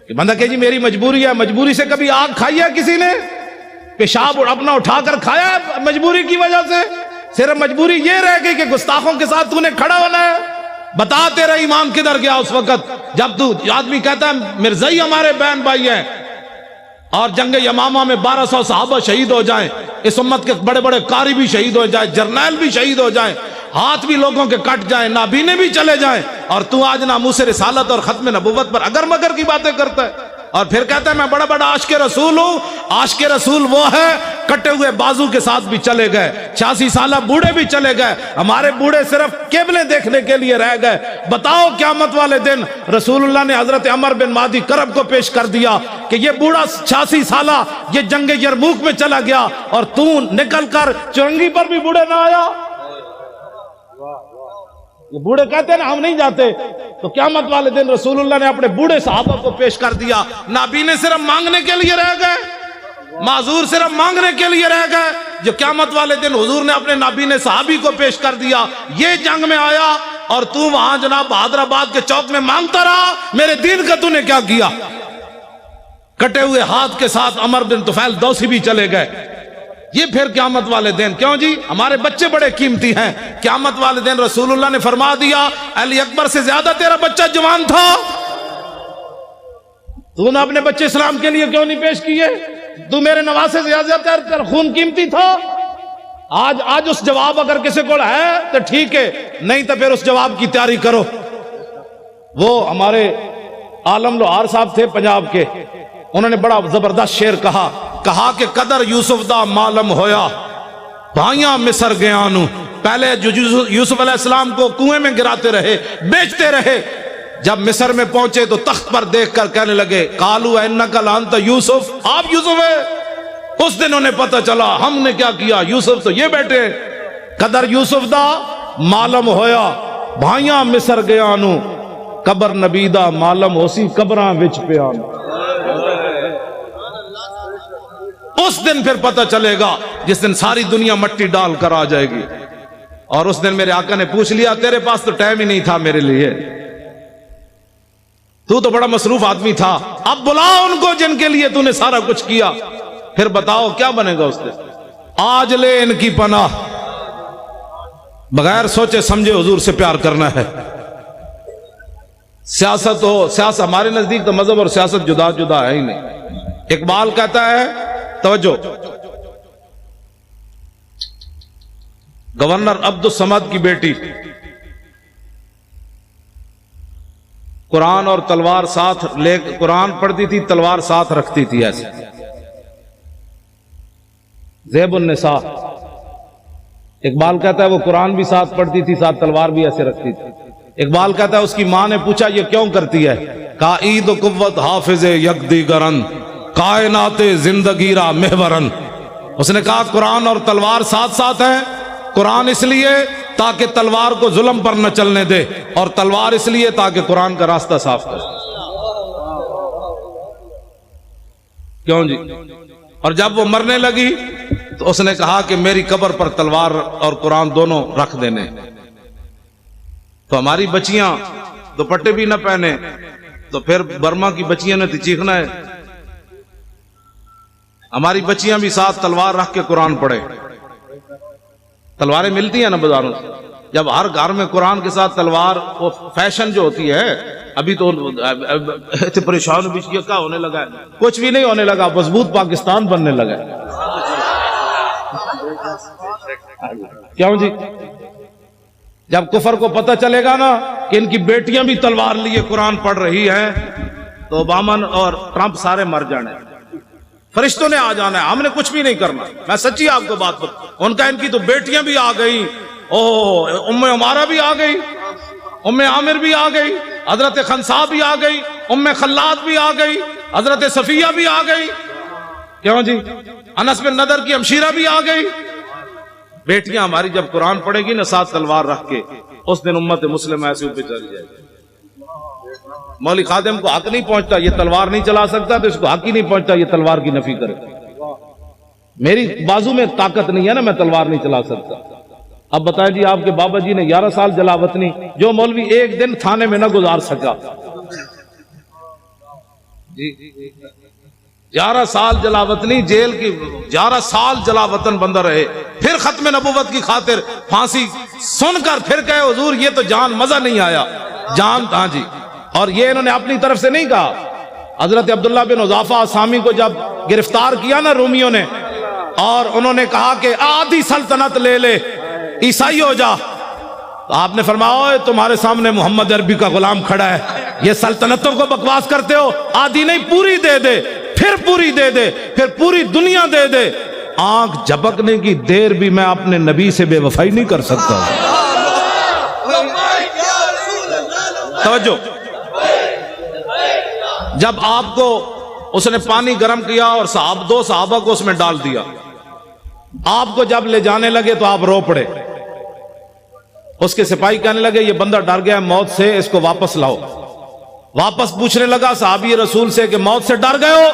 کہ بندہ کہ جی میری مجبوری ہے. مجبوری سے کبھی آگ کھائی ہے کسی نے؟ پیشاب اپنا اٹھا کر کھایا ہے مجبوری کی وجہ سے؟ صرف مجبوری یہ رہ گئی کہ گستاخوں کے ساتھ تو نے کھڑا ہونا ہے. بتا تیرا ایمان کدھر گیا اس وقت جب تو آدمی کہتا ہے مرزائی ہمارے بہن بھائی ہیں اور جنگ یمامہ میں 1200 صحابہ شہید ہو جائیں، اس امت کے بڑے بڑے قاری بھی شہید ہو جائیں، جرنیل بھی شہید ہو جائیں، ہاتھ بھی لوگوں کے کٹ جائیں، نابینے بھی چلے جائیں، اور تو آج ناموس رسالت اور ختم نبوت پر اگر مگر کی باتیں کرتا ہے اور پھر کہتا ہے میں بڑا بڑا عاشق رسول ہوں. عاشق رسول وہ ہے کٹے ہوئے بازو کے ساتھ بھی چلے گئے، 86 سالہ بوڑھے بھی چلے گئے. ہمارے بوڑھے صرف قبلے دیکھنے کے لیے رہ گئے. بتاؤ قیامت والے دن رسول اللہ نے حضرت عمر بن مادی کرب کو پیش کر دیا کہ یہ بوڑھا 86 سالہ یہ جنگ یرموک میں چلا گیا اور تو نکل کر چرنگی پر بھی بوڑھے نہ آیا. یہ بوڑھے کہتے ہیں نا ہم نہیں جاتے. تو قیامت والے دن رسول اللہ نے اپنے بوڑھے صحابہ کو پیش کر دیا. نابینے صرف مانگنے کے لیے رہ گئے، معذور صرف مانگنے کے لیے رہ گئے. جو قیامت والے دن حضور نے اپنے نابینے صحابی کو پیش کر دیا، یہ جنگ میں آیا اور تو وہاں جناب حیدرآباد کے چوک میں مانگتا رہا میرے دین کا تو نے کیا کیا. کٹے ہوئے ہاتھ کے ساتھ عمر بن طفیل دوسی بھی چلے گئے. یہ پھر قیامت والے دن کیوں جی؟ ہمارے بچے بڑے قیمتی ہیں. قیامت والے دن رسول اللہ نے فرما دیا علی اکبر سے زیادہ تیرا بچہ جوان تھا. تو نے اپنے بچے اسلام کے لیے کیوں نہیں پیش کیے؟ تو میرے نواسے سے زیادہ تیرا خون قیمتی تھا. آج اس جواب اگر کسی کو ہے تو ٹھیک ہے، نہیں تو پھر اس جواب کی تیاری کرو. وہ ہمارے عالم لوہار صاحب تھے پنجاب کے، انہوں نے بڑا زبردست شعر کہا کہ قدر یوسف دا معلوم ہویا بھائیاں مصر گیا نو. پہلے یوسف علیہ السلام کو کنویں میں گراتے رہے، بیچتے رہے. جب مصر میں پہنچے تو تخت پر دیکھ کر کہنے لگے قالو انک لانت یوسف، آپ یوسف ہے. اس دن انہیں پتہ چلا ہم نے کیا کیا، یوسف تو یہ بیٹے. قدر یوسف دا معلوم ہویا بھائیاں مصر گیا نو، قبر نبی دا معلوم ہوسی قبراں وچ پیا. اس دن پھر پتہ چلے گا جس دن ساری دنیا مٹی ڈال کر آ جائے گی. اور اس دن میرے آقا نے پوچھ لیا تیرے پاس تو ٹائم ہی نہیں تھا میرے لیے، تو بڑا مصروف آدمی تھا، اب بلا ان کو جن کے لیے تو نے سارا کچھ کیا. پھر بتاؤ کیا بنے گا اس دن. آج لے ان کی پناہ، بغیر سوچے سمجھے حضور سے پیار کرنا ہے. سیاست ہمارے نزدیک تو مذہب اور سیاست جدا جدا ہے ہی نہیں. اقبال کہتا ہے توجہ، گورنر عبد الصمد کی بیٹی قرآن اور تلوار ساتھ لے قرآن پڑھتی تھی، تلوار ساتھ رکھتی تھی ایسے. زیب النساء. اقبال کہتا ہے وہ قرآن بھی ساتھ پڑھتی تھی، ساتھ تلوار بھی ایسے رکھتی تھی. اقبال کہتا ہے اس کی ماں نے پوچھا یہ کیوں کرتی ہے؟ کہا عید و قوت حافظ یک دیگرن کائنات زندگی را محورن. اس نے کہا قرآن اور تلوار ساتھ ساتھ ہیں. قرآن اس لیے تاکہ تلوار کو ظلم پر نہ چلنے دے، اور تلوار اس لیے تاکہ قرآن کا راستہ صاف کرے. کیوں جی؟ اور جب وہ مرنے لگی تو اس نے کہا کہ میری قبر پر تلوار اور قرآن دونوں رکھ دینے. تو ہماری بچیاں دوپٹے بھی نہ پہنے تو پھر برما کی بچیاں نے تو چیخنا ہے. ہماری بچیاں بھی ساتھ تلوار رکھ کے قرآن پڑھے. تلواریں ملتی ہیں نا بازاروں سے. جب ہر گھر میں قرآن کے ساتھ تلوار، وہ فیشن جو ہوتی ہے ابھی تو پریشان بھی کیا ہونے لگا ہے. کچھ بھی نہیں ہونے لگا، مضبوط پاکستان بننے لگا ہے. کیوں جی؟ جب کفر کو پتہ چلے گا نا کہ ان کی بیٹیاں بھی تلوار لیے قرآن پڑھ رہی ہیں تو اوباما اور ٹرمپ سارے مر جانے. فرشتوں نے آ جانا ہے، ہم نے کچھ بھی نہیں کرنا. میں سچی آپ کو بات بتا، ان کا ان کی تو بیٹیاں بھی آ گئی. ام عمارہ بھی آ گئی، ام عامر بھی آ گئی، حضرت خنسا بھی آ گئی، ام خلاد بھی آ گئی، حضرت صفیہ بھی آ گئی. کیوں جی؟ انس بن نضر کی ہمشیرہ بھی آ گئی. بیٹیاں ہماری جب قرآن پڑھے گی نا ساتھ تلوار رکھ کے، اس دن امت مسلمہ ایسے اوپر چل جائے گی. مولوی خادم کو حق نہیں پہنچتا یہ تلوار نہیں چلا سکتا، تو اس کو حق ہی نہیں پہنچتا یہ تلوار کی نفی کرے. میری بازو میں طاقت نہیں ہے نا، میں تلوار نہیں چلا سکتا. اب بتائیں جی، آپ کے بابا جی نے 11 سال جلاوطنی، جو مولوی ایک دن تھانے میں نہ گزار سکا. 11 سال جلاوطنی جیل کی، 11 سال جلاوطن بندہ رہے، پھر ختم نبوت کی خاطر پھانسی سن کر پھر کہے حضور یہ تو جان مزہ نہیں آیا جان. ہاں جی. اور یہ انہوں نے اپنی طرف سے نہیں کہا. حضرت عبداللہ بن حذافہ سامی کو جب گرفتار کیا نا رومیوں نے، اور انہوں نے کہا کہ آدھی سلطنت لے لے، عیسائی ہو جا، تو آپ نے فرمایا تمہارے سامنے محمد عربی کا غلام کھڑا ہے، یہ سلطنتوں کو بکواس کرتے ہو، آدھی نہیں پوری دے دے، پھر پوری دے دے، پھر پوری دنیا دے دے. آنکھ جھپکنے کی دیر بھی میں اپنے نبی سے بے وفائی نہیں کر سکتا. توجہ. جب آپ کو اس نے پانی گرم کیا اور دو صحابہ کو اس میں ڈال دیا، آپ کو جب لے جانے لگے تو آپ رو پڑے. اس کے سپاہی کہنے لگے یہ بندہ ڈر گیا موت سے، اس کو واپس لاؤ. واپس پوچھنے لگا صحابی رسول سے کہ موت سے ڈر گئے ہو؟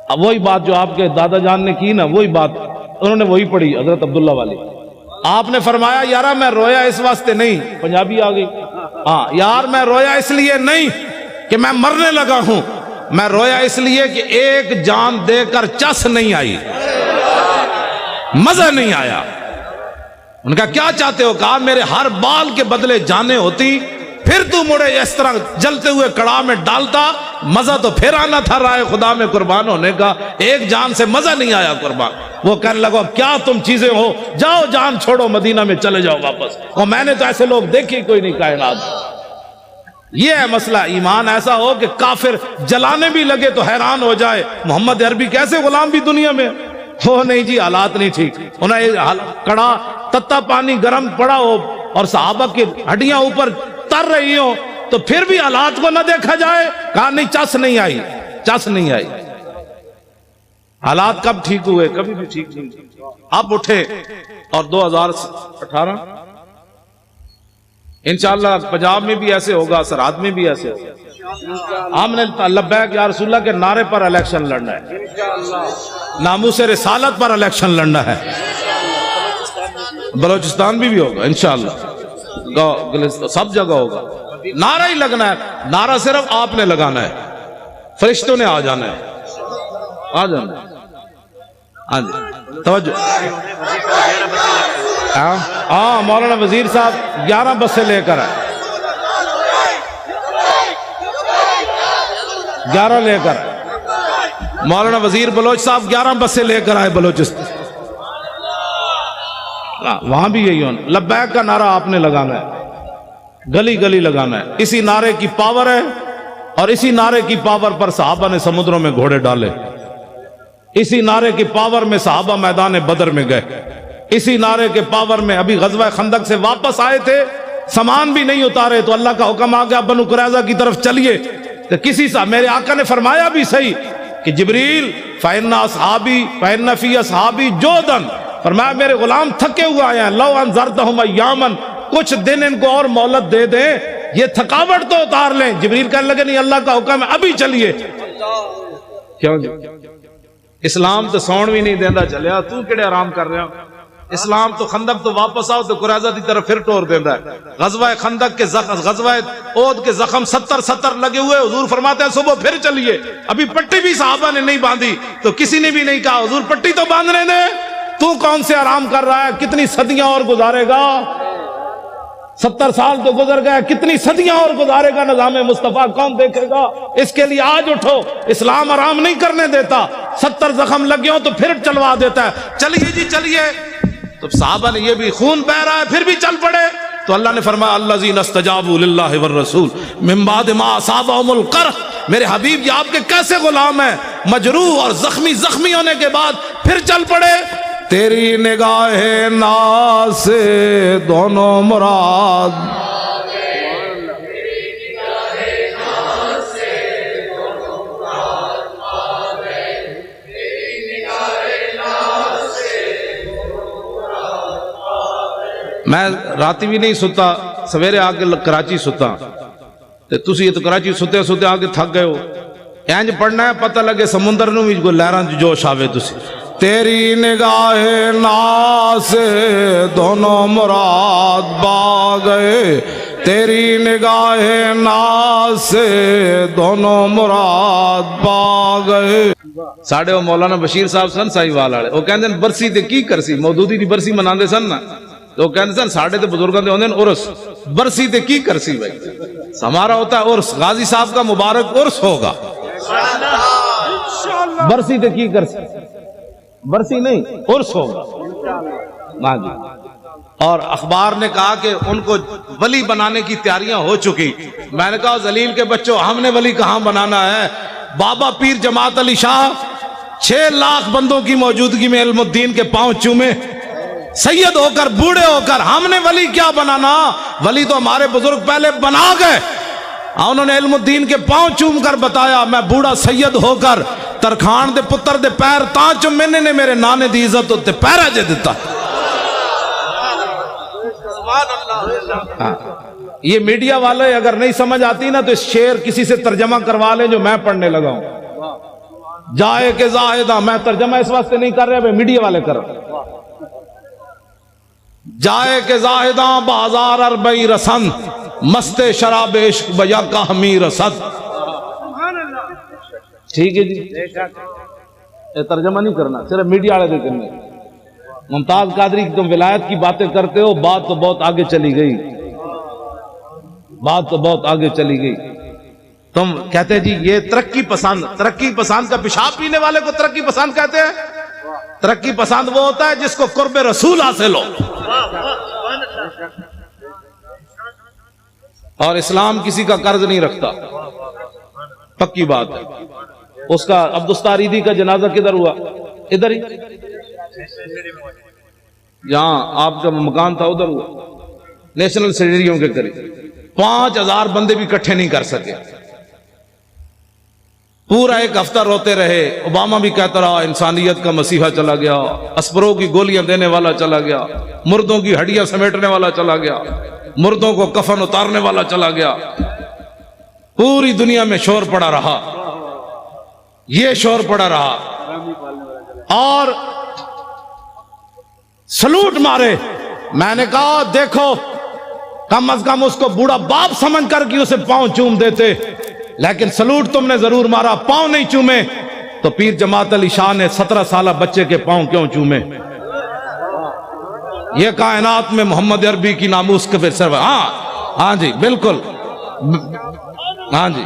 اب وہی بات جو آپ کے دادا جان نے کی نا، وہی بات انہوں نے وہی پڑھی حضرت عبداللہ والی. آپ نے فرمایا یارا میں رویا اس واسطے نہیں، پنجابی آ گئی، ہاں یار میں رویا اس لیے نہیں کہ میں مرنے لگا ہوں، میں رویا اس لیے کہ ایک جان دے کر چس نہیں آئی، مزہ نہیں آیا. ان کا کیا چاہتے ہو؟ کہا میرے ہر بال کے بدلے جانیں ہوتی، پھر تو مڑے اس طرح جلتے ہوئے کڑاہ میں ڈالتا، مزہ تو پھر آنا تھا رائے خدا میں قربان ہونے کا، ایک جان سے مزہ نہیں آیا قربان. وہ کہنے لگا کیا تم چیزیں ہو، جاؤ جان چھوڑو مدینہ میں چلے جاؤ واپس. اور میں نے تو ایسے لوگ دیکھے کوئی نہیں کائنات. یہ ہے مسئلہ. ایمان ایسا ہو کہ کافر جلانے بھی لگے تو حیران ہو جائے محمد عربی کیسے غلام بھی دنیا میں ہو. نہیں جی حالات نہیں ٹھیک. انہیں کڑا تتا پانی گرم پڑا ہو اور صحابہ کی ہڈیاں اوپر تر رہی ہوں تو پھر بھی حالات کو نہ دیکھا جائے. کہا نہیں چس نہیں آئی، چس نہیں آئی. حالات کب ٹھیک ہوئے؟ کبھی بھی ٹھیک نہیں. اب اٹھے اور 2018 انشاءاللہ پنجاب میں بھی ایسے ہوگا، سرحد میں بھی ایسے ہوگا. ہم نے لبیک یا رسول اللہ کے نعرے پر الیکشن لڑنا ہے، ناموس رسالت پر الیکشن لڑنا ہے. بلوچستان بھی ہوگا انشاءاللہ، سب جگہ ہوگا. نعرہ ہی لگنا ہے. نعرہ صرف آپ نے لگانا ہے، فرشتوں نے آ جانا ہے، آ جانا ہے. ہاں جی توجہ. ہاں مولانا وزیر صاحب 11 بسیں لے کر آئے، 11 لے کر مولانا وزیر بلوچ صاحب 11 بسیں لے کر آئے بلوچستان، وہاں بھی یہی ہونا، لبیک کا نعرہ آپ نے لگانا ہے، گلی گلی لگانا ہے، اسی نعرے کی پاور ہے، اور اسی نعرے کی پاور پر صحابہ نے سمندروں میں گھوڑے ڈالے، اسی نعرے کی پاور میں صحابہ میدان بدر میں گئے، اسی نعرے کے پاور میں ابھی غزوہ خندق سے واپس آئے تھے، سامان بھی نہیں اتارے تو اللہ کا حکم آ گیا بنو قریظہ کی طرف چلیے، تو کسی سے میرے آقا نے فرمایا بھی صحیح کہ جبریل فَإِنَّ أَصْحَابِي فَإِنَّ فِي أَصْحَابِي جُودًا، فرمایا میرے غلام تھکے ہوئے آئے ہیں، لَوْ أَنذَرْتَهُمْ أَيَّامًا، کچھ دن ان کو اور مہلت دے دیں، یہ تھکاوٹ تو اتار لیں۔ جبریل کہنے لگے نہیں، اللہ کا حکم ہے ابھی چلیے۔ کیوں جی اسلام تو سون بھی نہیں دیندہ چلیا، تو کیڑے آرام کر رہے ہو؟ اسلام تو خندق تو واپس آؤ تو قریظہ دی طرف پھر ٹور دیندہ ہے۔ غزوہ خندق کے غزوہ احد کے زخم 70 لگے ہوئے، حضور فرماتے ہیں صبح پھر چلیے، ابھی پٹی بھی صحابہ نے نہیں باندھی تو کسی نے بھی نہیں کہا حضور پٹی تو باندھنے دیں، تو کون سے آرام کر رہا ہے؟ کتنی صدیاں اور گزارے گا؟ 70 سال تو گزر گئے، کتنی صدیاں اور گزارے گا؟ نظام مصطفیٰ کون دیکھے گا؟ اس کے لیے آج اٹھو، اسلام آرام نہیں کرنے دیتا، 70 زخم لگے ہوں تو پھر چلوا دیتا ہے، چلیے جی چلیے۔ تو صحابہ نے یہ بھی خون بہ رہا ہے پھر بھی چل پڑے، تو اللہ نے فرمایا الذین استجابوا للہ والرسول من بعد ما اصابہم القرح، میرے حبیب یہ آپ کے کیسے غلام ہیں، مجروح اور زخمی ہونے کے بعد پھر چل پڑے۔ تیری نگاہ ناز سے دونوں مراد، میں راتی بھی نہیں ستا، سویرے آگے کراچی ستا، تسی یہ تو کراچی ستے ستے آگے تھک گئے ہو، اینج پڑھنا ہے پتہ لگے سمندر نو بھی کوئی لہراں جوش آوے تسی۔ تیری نگاہ ناز سے دونوں مراد پا گئے، تیری نگاہ ناز سے دونوں مراد پا گئے۔ ساڑھے وہ مولانا بشیر صاحب سن سائی وال آڑے، وہ کہندے ہیں برسی تے کی کرسی، مودودی دی برسی مناندے سن نا، تو کہندے سن ساڑھے تے بزرگاں دے ہوندے عرس، برسی تے کی کرسی بھائی، ہمارا ہوتا ہے عرس، غازی صاحب کا مبارک عرس ہوگا، برسی تے کی کرسی، برسی نہیں عرس ہوگا۔ ہاں جی، اور اخبار نے کہا کہ ان کو ولی بنانے کی تیاریاں ہو چکی، میں نے کہا ذلیل کے بچوں ہم نے ولی کہاں بنانا ہے، بابا پیر جماعت علی شاہ 6 لاکھ بندوں کی موجودگی میں علم الدین کے پاؤں چومے، سید ہو کر بوڑھے ہو کر، ہم نے ولی کیا بنانا، ولی تو ہمارے بزرگ پہلے بنا گئے، انہوں نے علم الدین کے پاؤں چوم کر بتایا میں بوڑھا سید ہو کر ترخان دے پتر دے پیر تاں چومنے نے میرے نانے دی عزت ہوتے پیرا جے دیتا۔ یہ میڈیا والے اگر نہیں سمجھ آتی نا تو اس شعر کسی سے ترجمہ کروا لیں جو میں پڑھنے لگا ہوں، جائے کہ زاہدہ، میں ترجمہ اس واسطے نہیں کر رہے، میڈیا والے کر رہے، جائے کہ زاہداں بازار اربئی رسن، مست شراب عشق بیا کا ہمی رسد۔ ٹھیک ہے جی، یہ ترجمہ نہیں کرنا، صرف میڈیا والے دے کرنے۔ ممتاز قادری تم ولایت کی باتیں کرتے ہو، بات تو بہت آگے چلی گئی، بات تو بہت آگے چلی گئی۔ تم کہتے جی یہ ترقی پسند کا پیشاب پینے والے کو ترقی پسند کہتے ہیں؟ ترقی پسند وہ ہوتا ہے جس کو قرب رسول حاصل ہو، اور اسلام کسی کا قرض نہیں رکھتا، پکی بات ہے۔ اس کا عبدالستاریدی کا جنازہ کدھر ہوا؟ ادھر ہی، جہاں آپ کا مکان تھا ادھر ہوا، نیشنل اسٹیڈیم کے قریب۔ 5000 بندے بھی اکٹھے نہیں کر سکے، پورا ایک ہفتہ روتے رہے۔ اوباما بھی کہتا رہا انسانیت کا مسیحا چلا گیا، اسپروں کی گولیاں دینے والا چلا گیا، مردوں کی ہڈیاں سمیٹنے والا چلا گیا، مردوں کو کفن اتارنے والا چلا گیا۔ پوری دنیا میں شور پڑا رہا، یہ شور پڑا رہا، اور سلوٹ مارے۔ میں نے کہا دیکھو کم از کم اس کو بوڑھا باپ سمجھ کر کہ اسے پاؤں چوم دیتے، لیکن سلوٹ تم نے ضرور مارا، پاؤں نہیں چومے۔ تو پیر جماعت علی شاہ نے 17 سالہ بچے کے پاؤں کیوں چومے؟ یہ کائنات میں محمد عربی کی ناموس کے پھر سرور، ہاں جی بالکل، ہاں جی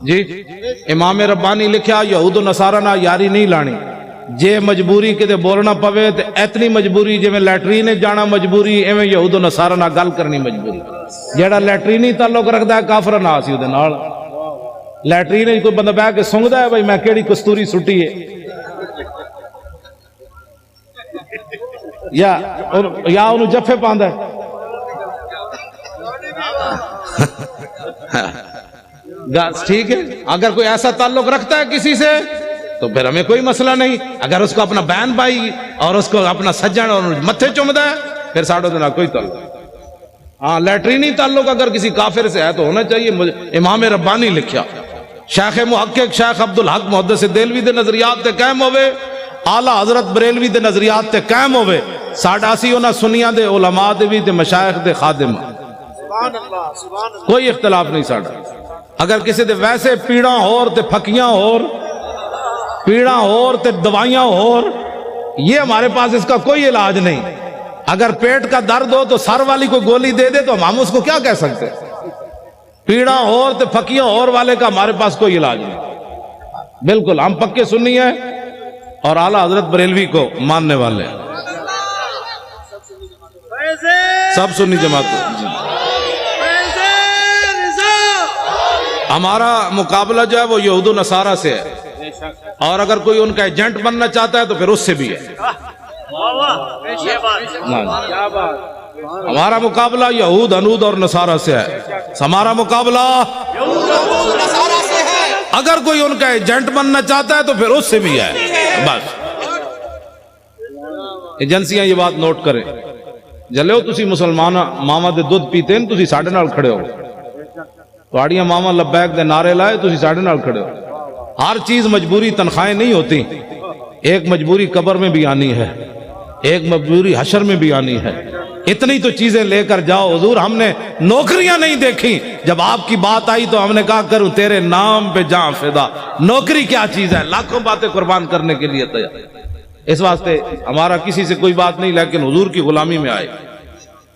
جی امام ربانی لکھیا یہود و نصارہ نہ یاری نہیں لانی، جے مجبوری کدے بولنا پوے تے اتنی مجبوری جویں لیٹرین جانا مجبوری ایویں یہود و نصارہ نہ گل کرنی مجبوری۔ جیڑا لیٹرینی تعلق رکھدا ہے کافر نہ سی اودے نال، لیٹرین کوئی بندہ بیٹھ کے سنگدا ہے بھائی میں کیڑی کستوری سٹی ہے، یا انہوں جفے پاندا ہے۔ ٹھیک ہے، اگر کوئی ایسا تعلق رکھتا ہے کسی سے تو پھر ہمیں کوئی مسئلہ نہیں، اگر اس کو اپنا بہن بھائی اور اس کو اپنا سجن اور متھے چومدا ہے پھر ساڑھوں دن کوئی تعلق۔ ہاں لیٹرینی تعلق اگر کسی کافر سے ہے تو ہونا چاہیے۔ امام ربانی لکھیا، شیخ محقق شیخ عبدالحق محدث دہلوی دے نظریات تے قائم ہوئے، اعلیٰ حضرت بریلوی دے نظریات تے قائم ہوئے، ساڈا سی انہاں سنیاں دے علماء دے بھی تے مشائخ دے خادم، کوئی اختلاف نہیں ساڈا۔ اگر کسی دے ویسے پیڑاں ہور تے پھکیاں ہور، پیڑاں ہور تے دوائیاں ہور، یہ ہمارے پاس اس کا کوئی علاج نہیں۔ اگر پیٹ کا درد ہو تو سر والی کو گولی دے دے تو ہم اس کو کیا کہہ سکتے؟ پیڑاں ہور تے پھکیاں ہور والے کا ہمارے پاس کوئی علاج نہیں۔ بالکل ہم پکے سنی ہیں اور اعلیٰ حضرت بریلوی کو ماننے والے ہیں، سب سنی جماعت کو۔ ہمارا مقابلہ جو ہے وہ یہود و نصارہ سے ہے، اور اگر کوئی ان کا ایجنٹ بننا چاہتا ہے تو پھر اس سے بھی ہے۔ ہمارا مقابلہ یہود انود اور نصارہ سے ہے، ہمارا مقابلہ اگر کوئی ان کا ایجنٹ بننا چاہتا ہے تو پھر اس سے بھی ہے۔ بس ایجنسیاں یہ بات نوٹ کریں، جلو تسی مسلمان ماما دے دودھ پیتے ہیں تسی ساڑھے نال کھڑے ہو، تواڑیاں ماما لبیک دے نعرے لائے تسی ساڑھے نال کھڑے ہو۔ ہر چیز مجبوری تنخواہیں نہیں ہوتی، ایک مجبوری قبر میں بھی آنی ہے، ایک مجبوری حشر میں بھی آنی ہے۔ اتنی تو چیزیں لے کر جاؤ حضور، ہم نے نوکریاں نہیں دیکھی، جب آپ کی بات آئی تو ہم نے کہا کروں تیرے نام پہ جاں فدا۔ نوکری کیا چیز ہے، لاکھوں باتیں قربان کرنے کے لیے تیار۔ اس واسطے ہمارا کسی سے کوئی بات نہیں، لیکن حضور کی غلامی میں آئے،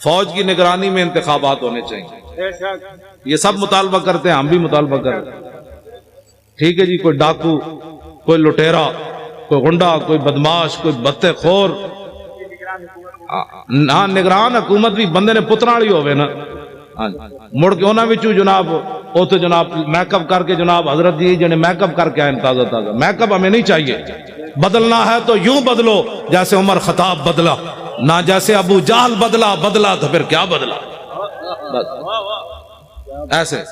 فوج کی نگرانی میں انتخابات ہونے چاہیے۔ یہ سب مطالبہ کرتے ہیں، ہم بھی مطالبہ کرتے ہیں۔ ٹھیک ہے جی، کوئی ڈاکو، کوئی لٹیرا، کوئی غنڈا، کوئی بدماش، کوئی بتے خور، ہاں نگران حکومت بھی بندے نے پترا والی ہوئے نا، مڑ کے انہاں وچوں جناب او تو جناب میک اپ کر کے جناب حضرت جی جنے میک اپ کر کے آئے تازہ تازہ۔ میک اپ ہمیں نہیں چاہیے، بدلنا ہے تو یوں بدلو جیسے عمر خطاب بدلا، نہ جیسے ابو جہل بدلا، بدلا تو پھر کیا بدلا، ایسے۔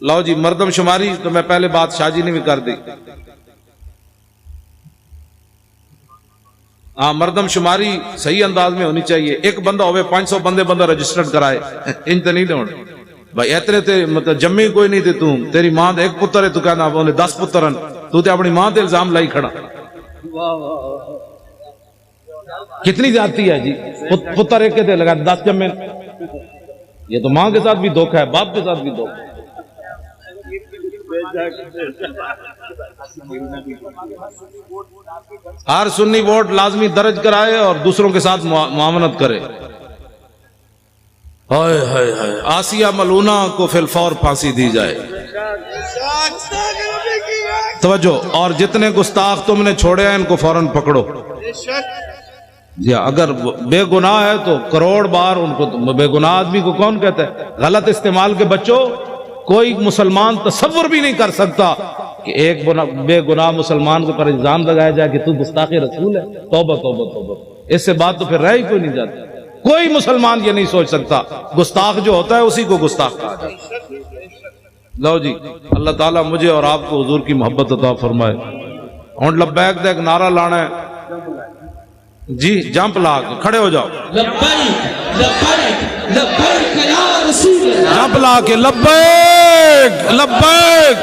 لو جی مردم شماری تو میں پہلے بات شاہ جی نے بھی کر دی، ہاں مردم شماری صحیح انداز میں ہونی چاہیے۔ ایک بندہ ہوئے 500 بندہ رجسٹرڈ کرائے، انج تے نہیں ہونے بھائی، اتنے تے مطلب جمی کوئی نہیں تے تیری ماں دے ایک پتر ہے، تو کہنا انہیں 10 پتر ہیں، تو تے اپنی ماں تے الزام لائی کھڑا، کتنی زیادتی ہے جی۔ پتر ایک کے تے لگا 10 جمے، یہ تو ماں کے ساتھ بھی دھوکہ ہے، باپ کے ساتھ بھی دھوکہ ہے۔ ہر سنی ووٹ لازمی درج کرائے اور دوسروں کے ساتھ معاونت کرے۔ ہائے ہائے ہائے، آسیہ ملونہ کو فی الفور پھانسی دی جائے۔ توجہ، اور جتنے گستاخ تم نے چھوڑے ہیں ان کو فوراً پکڑو۔ جی اگر بے گناہ ہے تو کروڑ بار ان کو، بے گناہ آدمی کو کون کہتا ہے؟ غلط استعمال کے بچوں، کوئی مسلمان تصور بھی نہیں کر سکتا کہ ایک بے گناہ مسلمان کو پر الزام لگایا جائے کہ تو گستاخ رسول ہے۔ توبہ توبہ توبہ، اس سے بات تو پھر رہ ہی کوئی نہیں جاتی۔ کوئی مسلمان یہ نہیں سوچ سکتا، گستاخ جو ہوتا ہے اسی کو گستاخ کہا جاتا ہے۔ لو جی، اللہ تعالیٰ مجھے اور آپ کو حضور کی محبت عطا فرمائے۔ ہن لبیک دا ایک نعرہ لانا ہے جی، جمپ لا کے کھڑے ہو جاؤ، لبیک لبیک لبیک یا رسول اللہ، جمپ لا کے لبیک لبیک